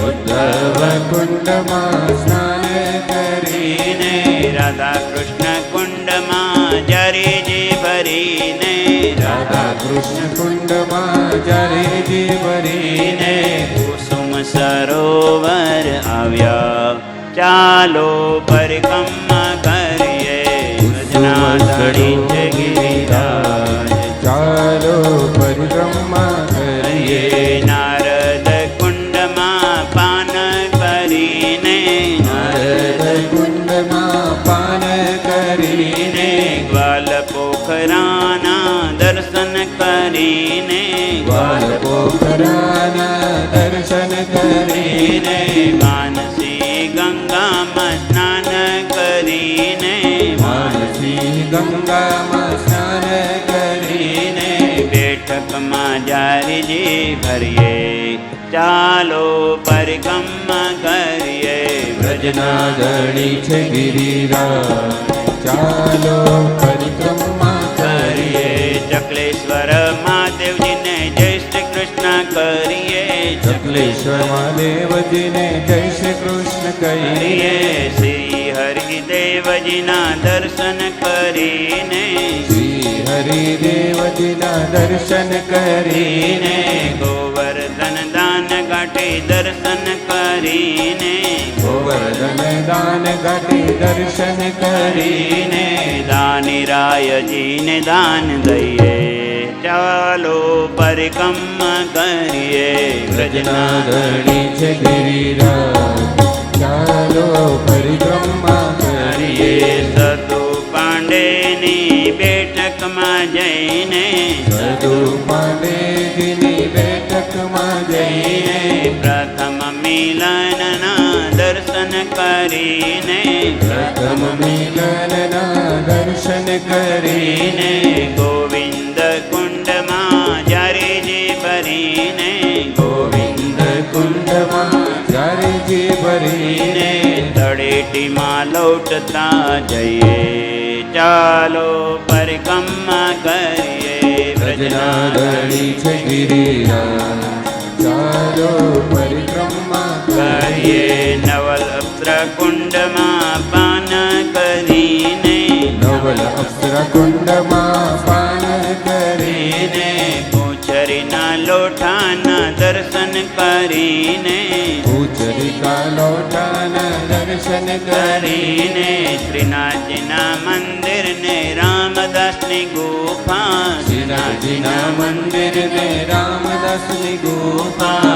ઉદ્ધવ કુંડમાં સ્નાન કરીને રાધા કૃષ્ણ કુંડમાં જરીજી ભરીને રાધા કૃષ્ણ કુંડમાં જરીજી ભરીને કુસુમ સરોવર આવ્યા ચાલો પરિક્રમા કરીએ વ્રજના ધણી છે ગિરિરાજ ચાલો પરિક્રમા કરીએ નારદ કુંડમાં પાન કરીને નારદ કુંડમાં પાન કરીને ગ્વાલ પોખરાના દર્શન કરીને ગ્વાલ પોખરાના દર્શન કરીને માનસી ગંગામાં સ્નાન કરીને માનસી ગંગામાં સ્નાન કરીને બેઠકમાં જારીજી ભરીએ ચાલો પરિક્રમા કરીએ વ્રજના ધણી છે ગિરિરાજ ચાલો પરિક્રમા કરીએ ચકલેશ્વર મહાદેવજીને જય શ્રી કૃષ્ણ કરીએ ચકલેશ્વર મહાદેવજીને જય શ્રી કૃષ્ણ કરીએ શ્રી હરિદેવજીના દર્શન કરીને શ્રી હરિદેવજીના દર્શન કરીને ગોવર્ધન દાન ઘાટી દર્શન કરીને ગોવર્ધન દાન ઘાટી દર્શન કરીને દાની રાયજીને દાન દઈએ ચાલો પરિક્રમા કરીએ વ્રજના ધણી છે ગિરિરાજ ચાલો પરિક્રમા કરીએ સતુ પાંડેની બેઠકમાં જઈને કરીને પ્રથમ મિલનના દર્શન કરીને ગોવિંદ કુંડમાં જ્યારે જે ભરીને ગોવિંદ કુંડમાં જ્યારે જે ભરીને તળેટીમાં લૌટતા જઈએ ચાલો પરિક્રમા કરીએ વ્રજના ધણી છે ગિરિરાજ ચાલો પરિક્રમા કરીએ નવલ અપ્સર કુંડમાં પાન કરીને નવલ અપ્સર કુંડમાં પાન કરીને પૂછરીના લોઠાના દર્શન કરીને ઉચરિકા લોટાના દર્શન કરીને શ્રીનાથજીના મંદિરને રામદાસની ગુફા શ્રીનાથજીના મંદિરને રામદાસની ગુફા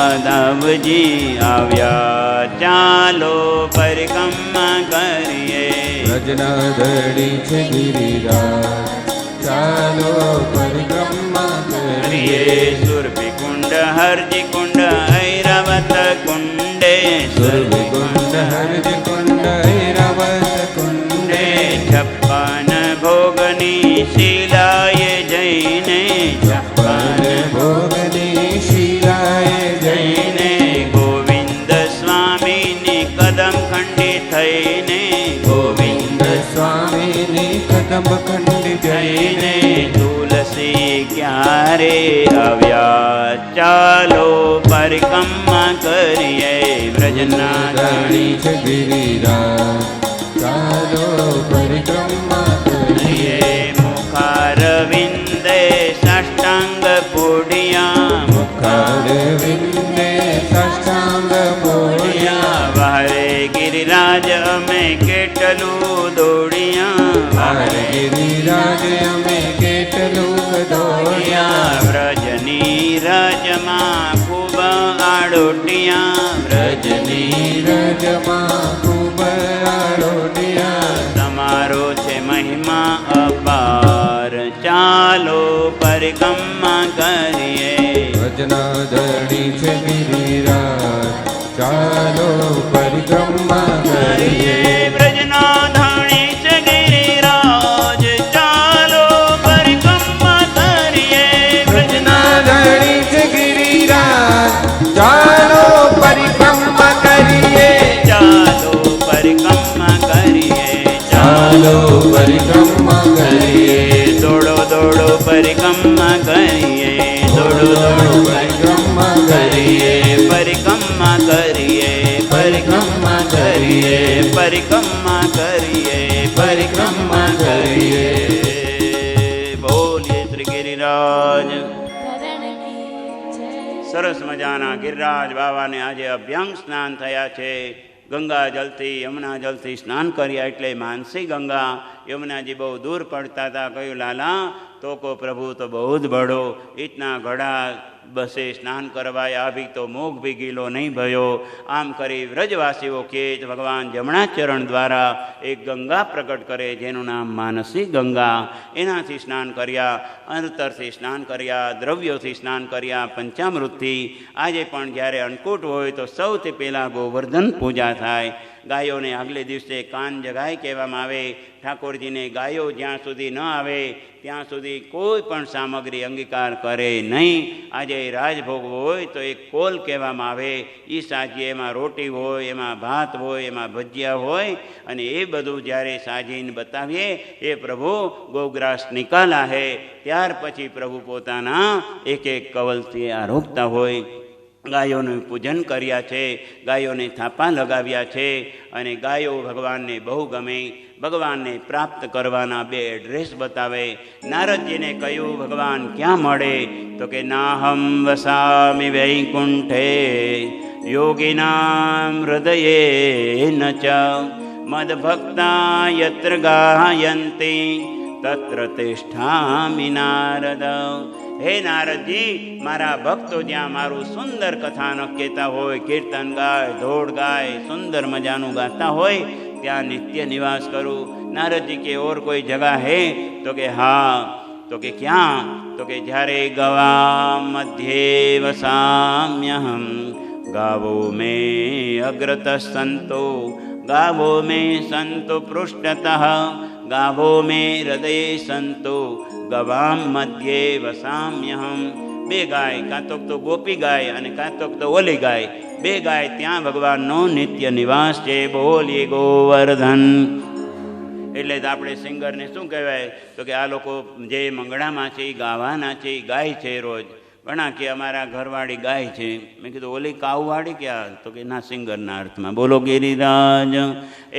ટૂંકાદાવજી આવ્યા ચાલો પરિક્રમા કરીએ વ્રજના ધણી છે ગિરિરાજ ચાલો પરિક્રમા કરીએ સુરભી કુંડ હરજી કુંડ ઐરાવત કુંડે સુરભી કુંડ હરજ કુંડ ઐરાવત કુંડે છપ્પન ભોગની શિલાએ જઈને છપ્પન ભોગની શિલાએ જઈને ગોવિંદ સ્વામીની કદમ ખંડિત થઈને ગોવિંદ સ્વામીની કદમ ખંડિત જઈને તુલસી ક્યારે આવ્યા ચાલો પરિક્રમા કરીએ વ્રજના ધણી છે ગિરિરાજ ચાલો પરિક્રમા કરીએ મુખારવિંદે સાષ્ટાંગ પોઢિયા મુખારવિંદે સાષ્ટાંગ પોઢિયા વારે ગિરિરાજ અમે કેટલું દોડિયા વારે ગિરિરાજ અમે કેટલું દોડ્યા વ્રજની રજમાં ખૂબ આડોટિયા વ્રજની રજમાં ખૂબ આડોડિયા તમારો છે મહિમા અપાર ચાલો પરિક્રમા કરીએ વ્રજના ધણી છે ગિરિરાજ ચાલો પરિક્રમા કરીએ વ્રજના ધણી છે ગિરિરાજ ચાલો પરિક્રમા કરીએ વ્રજના ધણી છે ગિરિરાજ ચાલો પરિક્રમા કરીએ ચાલો પરિક્રમા કરીએ ચાલો પરિક્રમા કરીએ દોડો દોડો પરિક્રમા કરીએ દોડો દોડો પરિક્રમા કરીએ પરિક્રમા કરીએ પરિક્રમા કરીએ પરિક્રમા કરીએ પરિક્રમા કરીએ બોલીએ શ્રી ગિરિરાજ સરસ મજાના ગિરિરાજ બાવાને આજે અભ્યંગ સ્નાન થયા છે ગંગા જલથી યમુના જલથી સ્નાન કર્યા એટલે માનસી ગંગા યમુનાજી બહુ દૂર પડતા હતા કહ્યું લાલા तो को प्रभु तो बहुत बड़ो इतना घड़ा बसे स्नान करवाया अभी तो मोग भी गीलो नहीं भयो आम करी व्रजवासीओ के भगवान जमणाचरण द्वारा एक गंगा प्रकट करे जेनु नाम मानसी गंगा एनाथी स्नान कर्या अंतरथी स्नान कर्या द्रव्योथी स्नान कर्या पंचामृतथी आजे पण ज्यारे अन्नकूट होय तो सौथी पहेला गोवर्धन पूजा थाय गायों ने आगले दिवसे कान जगाए कहेवामां आवे ठाकुरजी ने गायो ज्यां सुधी न आवे त्यां सुधी कोई पण सामग्री अंगीकार करे नहीं आज राजभोग होय तो एक कोल कहेवामां आवे ई साजीए एमां रोटी होय एमां भात होय एमां भजिया होय अने ए बधुं ज्यारे साजीने बतावीए ए प्रभु गोग्रास निकाला है त्यार पछी प्रभु पोताना एक एक कवलथी आरोगता होय गायोનું પૂજન કર્યા છે ગાયોને થાપા લગાવ્યા છે અને ગાયો ભગવાનને બહુ ગમે ભગવાનને પ્રાપ્ત કરવાના બે એડ્રેસ બતાવે નારદજીને કહ્યું ભગવાન ક્યાં મળે તો કે નાહમ વસામિ વૈકુંઠે યોગિનામ હૃદયે ન ચ મદભક્તા યત્ર ગાયંતિ તત્ર તિષ્ઠામિ નારદ हे नारदजी मारा भक्तो ज्यां मारू सुंदर कथानक कहता होय कीर्तन गाय धोड़ गाय सुंदर मजानु गाता होय त्या नित्य निवास करूँ। नारद जी के और कोई जगह है तो के हाँ तो के क्या तो के झारे गवा मध्ये वसाम्यहम ગાવો મે અગ્રતઃ સંતો ગાવો મે સંતો પૃષ્ઠતઃ ગાવો મે હૃદયે સંતો ગવામ મધ્યે વસામ્યહમ. બે ગાય, કાં તો ગોપી ગાય અને કાં તો ઓલી ગાય, બે ગાય ત્યાં ભગવાનનો નિત્ય નિવાસ છે. બોલીએ ગોવર્ધન. એટલે જ આપણે સિંગરને શું કહેવાય તો કે આ લોકો જે મંગળામાં છે એ ગાવાના છે, એ ગાય છે રોજ. ઘણા કે અમારા ઘરવાળી ગાય છે. મેં કીધું ઓલી કાઉવાળી ક્યાં? તો કે ના, સિંગરના અર્થમાં. બોલો ગિરિરાજ.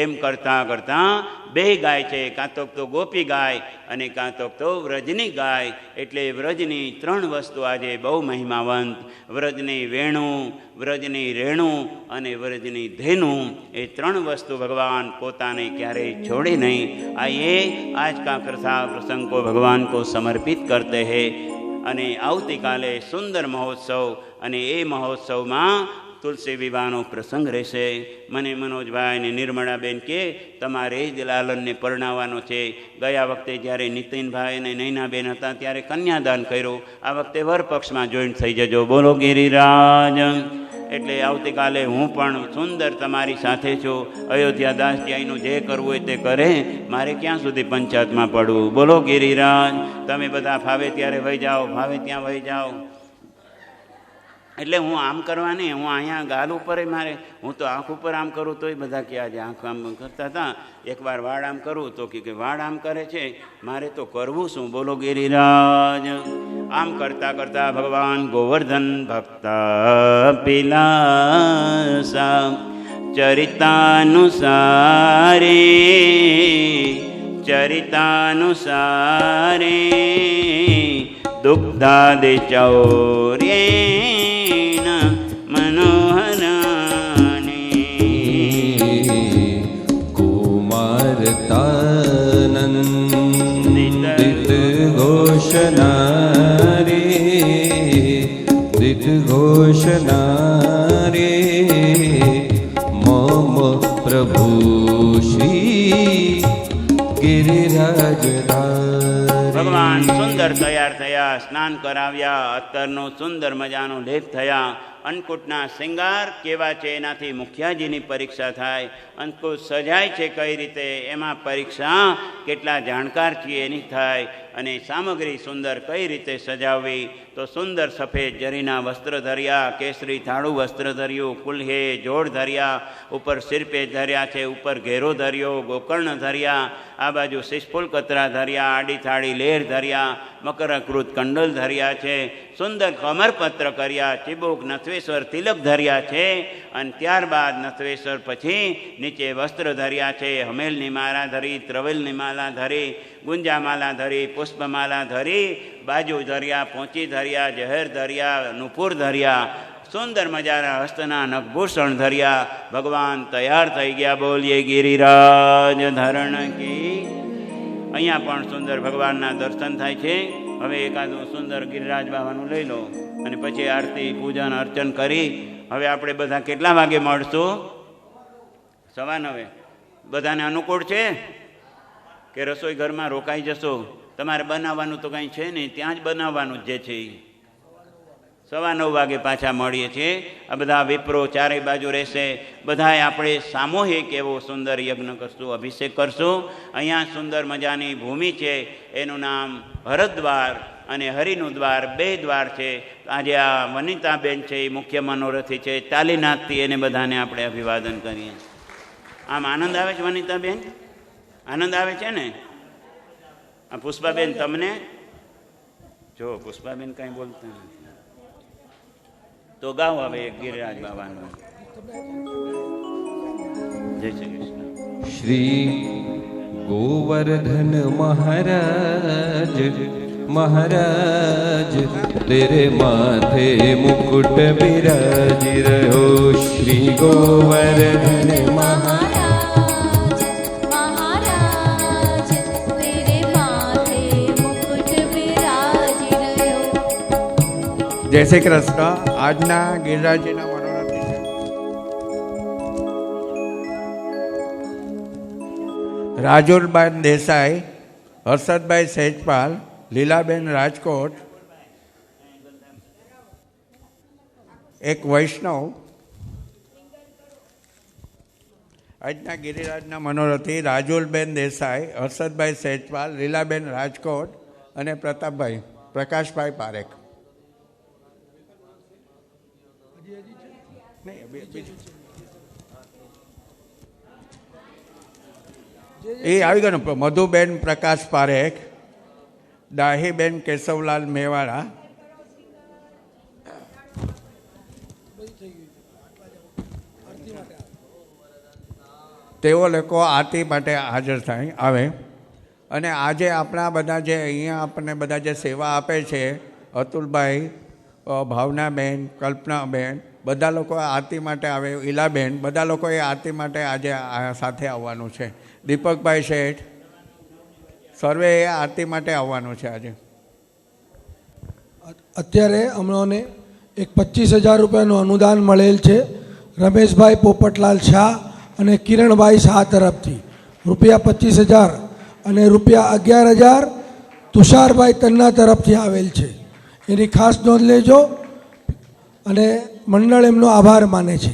એમ કરતાં કરતાં બે ગાય છે, કાં તો ગોપી ગાય અને કાં તો વ્રજની ગાય. એટલે વ્રજની ત્રણ વસ્તુ આજે બહુ મહિમાવંત. વ્રજની વેણું, વ્રજની રેણું અને વ્રજની ધેનું, એ ત્રણ વસ્તુ ભગવાન પોતાને ક્યારેય છોડે નહીં. આજ કા કથા પ્રસંગ કો ભગવાન કો સમર્પિત કરતે હૈ. અને આવતીકાલે સુંદર મહોત્સવ, અને એ મહોત્સવમાં તુલસી વિવાહનો પ્રસંગ રહેશે. મને મનોજભાઈ ને નિર્મળાબેન કે તમારે જ લાલનને પરણાવવાનો છે. ગયા વખતે જ્યારે નીતિનભાઈ અને નૈનાબેન હતા ત્યારે કન્યાદાન કર્યું. આ વખતે વરપક્ષમાં જોઈન્ટ થઈ જજો. બોલો ગિરિરાજ. એટલે આવતીકાલે હું પણ સુંદર તમારી સાથે છું. અયોધ્યા દાસજી અહીંનું જે કરવું હોય તે કરે, મારે ક્યાં સુધી પંચાયતમાં પડવું. બોલો ગિરિરાજ. તમે બધા ફાવે ત્યારે વહી જાઓ, ફાવે ત્યાં વહી જાઓ. એટલે હું આમ કરવા નહીં, હું અહીંયા ગાલ ઉપર મારે, હું તો આંખ ઉપર આમ કરું તોય બધા કે આજે આંખ આમ કરતા હતા. એકવાર વાળ આમ કરું તો કે વાળ આમ કરે છે, મારે તો કરવું શું. બોલો ગિરિરાજ. આમ કરતા કરતા ભગવાન ગોવર્ધન ભક્તા પિલાસા ચરિતાનુસારે ચરિતાનુસારે દુગ્ધાદિ ચૌર્યેણ મનોહરાની કુમારતાનંદિત ઘોષનારે દિત ઘોષનારે મમ પ્રભુ શ્રી ગિરિરાજ. ભગવાન સુંદર તૈયાર થયા, સ્નાન કરાવ્યા, અત્તરનો સુંદર મજાનો લેપ થયા. અન્નકૂટના શૃંગાર કેવા છે એનાથી મુખિયાજીની પરીક્ષા થાય. અન્નકૂટ સજાય છે કઈ રીતે, એમાં પરીક્ષા કેટલા જાણકાર છીએ એની થાય. અને સામગ્રી સુંદર કઈ રીતે સજાવવી, તો સુંદર સફેદ જરીના વસ્ત્ર ધર્યા, કેસરી થાળું વસ્ત્ર ધર્યું, કુલ્હે જોડ ધર્યા, ઉપર સિરપે ધર્યા છે, ઉપર ઘેરો ધર્યો, ગોકર્ણ ધર્યા, આ બાજુ શિશફૂલ કતરા ધર્યા, આડી થાળી લેર ધર્યા, મકરાકૃત કંડલ ધર્યા છે, સુંદર કમરપત્ર કર્યા, ચીબુક નથવેશ્વર તિલક ધર્યા છે. અને ત્યારબાદ નથવેશ્વર પછી નીચે વસ્ત્ર ધર્યા છે, હમેલની માળા ધરી, ત્રવેલની માળા ધરી, ગુંજામાલા ધરી, પુષ્પમાલા ધરી, બાજુ ધર્યા, પોંચી ધર્યા, જહેર ધર્યા, નુપુર ધર્યા, સુંદર મજાના હસ્તના નખભૂષણ ધર્યા. ભગવાન તૈયાર થઈ ગયા. બોલીએ ગિરિરાજ ધરણ કી. અહીંયા પણ સુંદર ભગવાનના દર્શન થાય છે. હવે એકાદું સુંદર ગિરિરાજ બાવાનું લઈ લો અને પછી આરતી પૂજન અર્ચન કરી હવે આપણે બધા કેટલા વાગે મળશું? 9:15. બધાને અનુકૂળ છે કે રસોઈ ઘરમાં રોકાઈ જશો? તમારે બનાવવાનું તો કંઈ છે નહીં, ત્યાં જ બનાવવાનું જે છે. 9:15 વાગે પાછા મળીએ છીએ. આ બધા વિપ્રો ચારેય બાજુ રહેશે. બધાએ આપણે સામૂહિક એવો સુંદર યજ્ઞ કરશું, અભિષેક કરશું. અહીંયા સુંદર મજાની ભૂમિ છે, એનું નામ હરદ્વાર અને હરિનું દ્વાર, બે દ્વાર છે. આજે આ વનિતાબેન છે એ મુખ્ય મનોરથી છે, તાલીનાથથી એને બધાને આપણે અભિવાદન કરીએ. આમ આનંદ આવે છે વનિતાબેન? આનંદ આવે છે ને? આ પુષ્પાબેન તમને? જો પુષ્પાબેન કાંઈ બોલતા નથી તો ગાઓ હવે ગિરિરાજ બાબાનું. જય શ્રી કૃષ્ણ. શ્રી ગોવર્ધન મહારાજ મહારાજ તેરે માથે મુकुट બિરાજી રહ્યો. શ્રી ગોવર્ધન મહારાજ મહારાજ તેરે માથે મુकुट બિરાજી રહ્યો. જય શ્રી કૃષ્ણ. આજના ગિરિરાજજીના મનોરથી છે રાજુલબાઈ દેસાઈ, હર્ષદભાઈ સહેજપાલ, લીલાબેન રાજકોટ, એક વૈષ્ણવ આજના ગિરિરાજના મનોરથી રાજુલબેન દેસાઈ, હર્ષદભાઈ સેજવાલ, લીલાબેન રાજકોટ અને પ્રતાપભાઈ પ્રકાશભાઈ પારેખ. એ આવી ગયો ને. મધુબેન પ્રકાશ પારેખ, દાહીબેન કેશવલાલ મેવાડા, તેઓ લોકો આરતી માટે હાજર થાય આવે. અને આજે આપણા બધા જે અહીંયા આપણને બધા જે સેવા આપે છે, અતુલભાઈ, ભાવનાબેન, કલ્પનાબેન, બધા લોકો આરતી માટે આવે, ઈલાબેન, બધા લોકોએ આરતી માટે આજે સાથે આવવાનું છે. દીપકભાઈ શેઠ, સર્વે આરતી માટે આવવાનું છે આજે. અત્યારે અમને એક 25,000 રૂપિયાનું અનુદાન મળેલ છે રમેશભાઈ પોપટલાલ શાહ અને કિરણભાઈ શાહ તરફથી રૂપિયા 25,000 અને રૂપિયા 11,000 તુષારભાઈ તન્ના તરફથી આવેલ છે. એની ખાસ નોંધ લેજો અને મંડળ એમનો આભાર માને છે.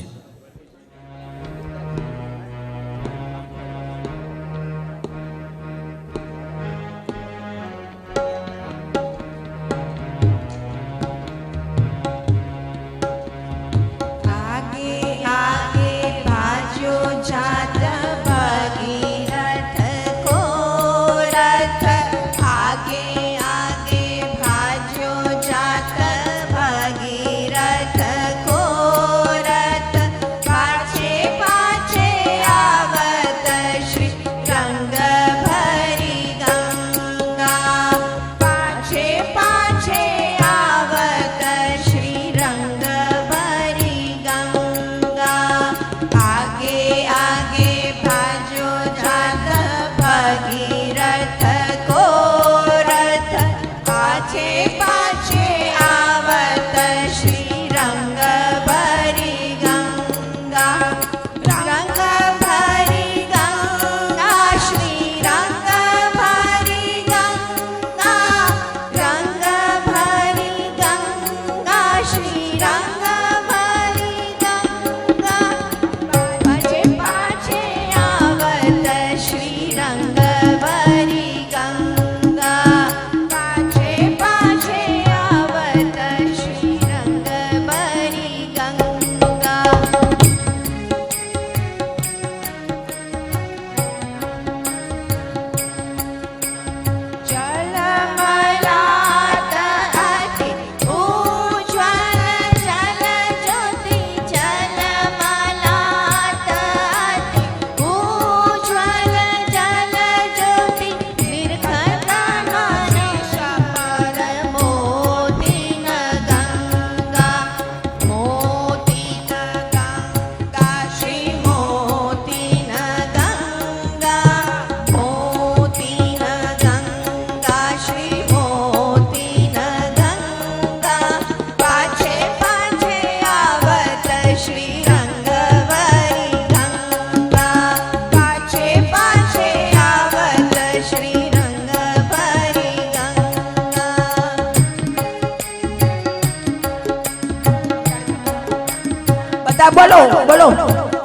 બોલો બોલો.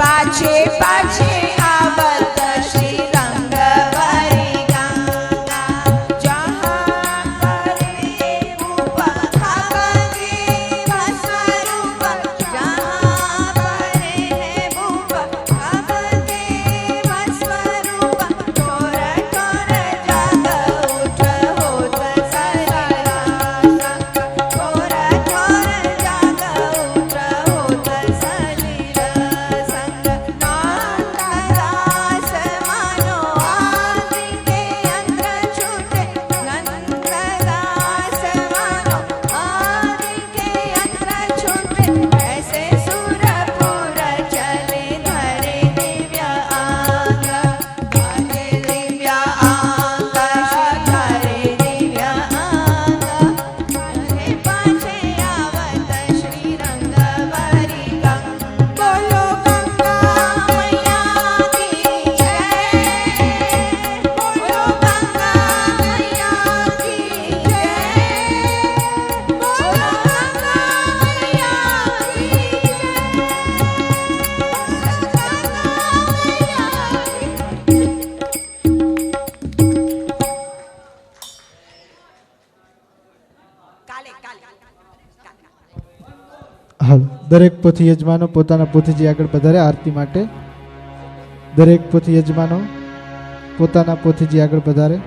પાછે પાછે આવત શ્રી રંગવરી ગંગા, જહાં કરે ભૂપખાવગે ભસ્વરૂપ, જહાં કરે ભૂપખાવગે ભસ્વરૂપ, ઠોર ઠોર જગ ઉઠ હોત સરિરા સંગ, ઠોર ઠોર જગ ઉઠ હોત સરિરા સંગ, નાતા દરેક પોથી યજમાનો પોતાના પોથીજી આગળ પધારે આરતી માટે. દરેક પોથી યજમાનો પોતાના પોથીજી આગળ પધારે.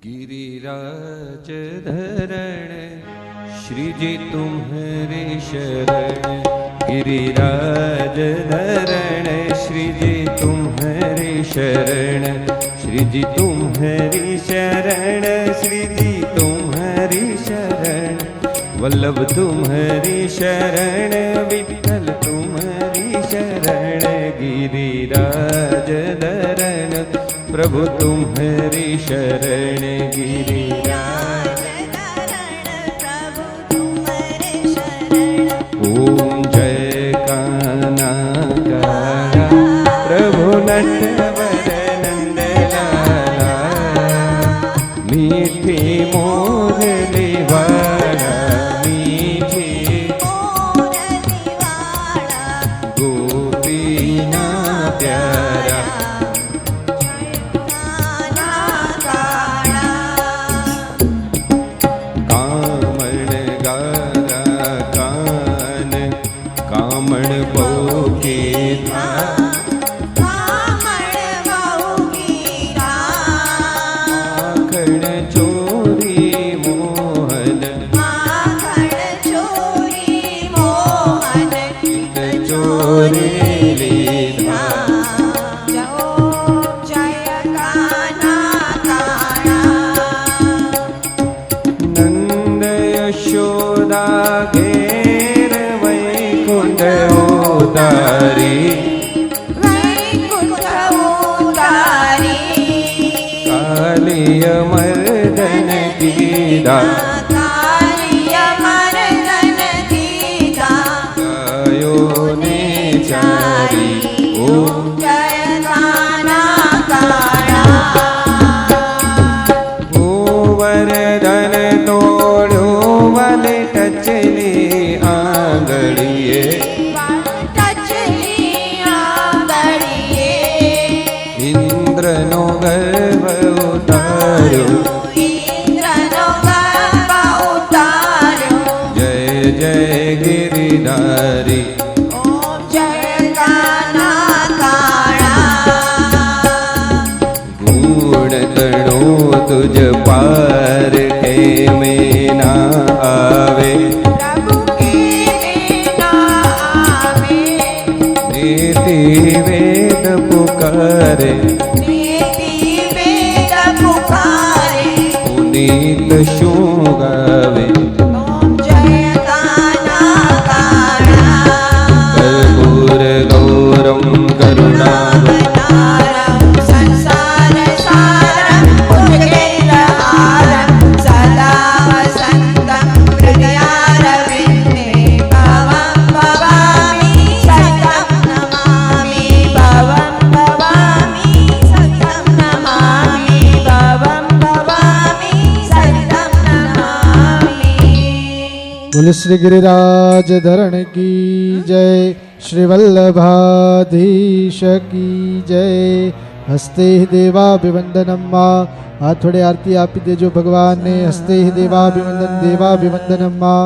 गिरिराज धरण श्री जी तुम्हारे शरण, गिरिराज धरण श्री जी तुम्हारे शरण, श्री जी तुम्हारी शरण, श्री जी तुम्हारी शरण, वल्लभ तुम्हारी शरण, विठ्ठल तुम्हारी शरण, गिरिराज धरण प्रभु तुम्हारी शरण, गिरिराज धरण प्रभु तुम्हारे शरण, ओम जय कान्हा कान्हा प्रभु नटवर नंद लाला मीठी मोरली वाला मीठी गोपीना प्यारा कामण गारा कान कामण बहु था माखण चोरी मोहन चोरी लीधा नंद यशोदा घेर वैकुंठ उतारी कालिय मर्दन दीदा गायो ने चारी ओम गोवर्धन तोड़ो वाले टचली आंगड़िए इंद्र नो गर्भ उतारो जय जय गिरिधारी गुण गणो तुझ पार के में ना आवे नीति वेद पुकारे पुनीत शू गावे कर्पूर गौरम करुणा बोले श्री गिरिराज धरण की जय, श्री वल्लभाधीश की जय। हस्ते ही देवाभिवंदनम माँ, हाथ थोड़े आरती आपी देजो भगवान ने। हस्ते ही देवाभिवंदनम माँ।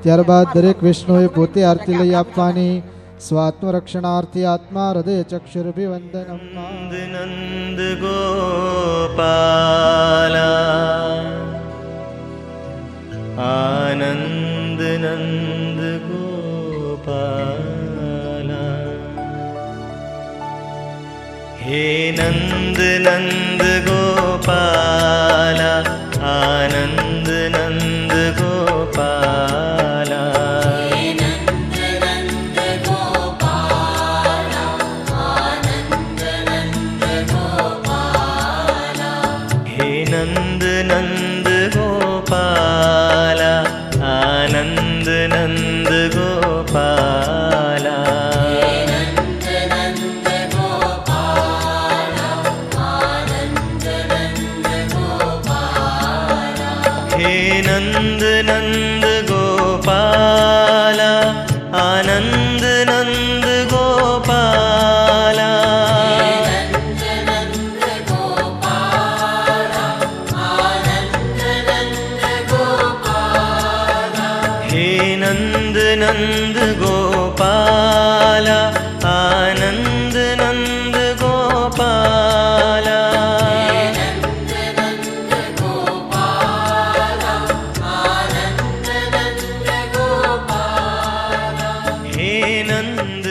ત્યારબાદ દરેક વૈષ્ણવે પોતે આરતી લઈ આપવાની। સ્વાત્મરક્ષણાર્થી આત્મા હૃદય ચક્ષુરભિવંદનમ નંદ ગોપાલા આનંદ નંદ ગોપાલા હે નંદ નંદ ગોપાલા આનંદ નંદ ગોપાલા હે નંદ નંદ ગોપાલા આનંદ નંદ ગોપાલા હે નંદ નંદ ગોપાલા આનંદ નંદ ગોપાલા હે નંદ નંદ ગોપાલા આનંદ નંદ ગોપાલા હે નંદ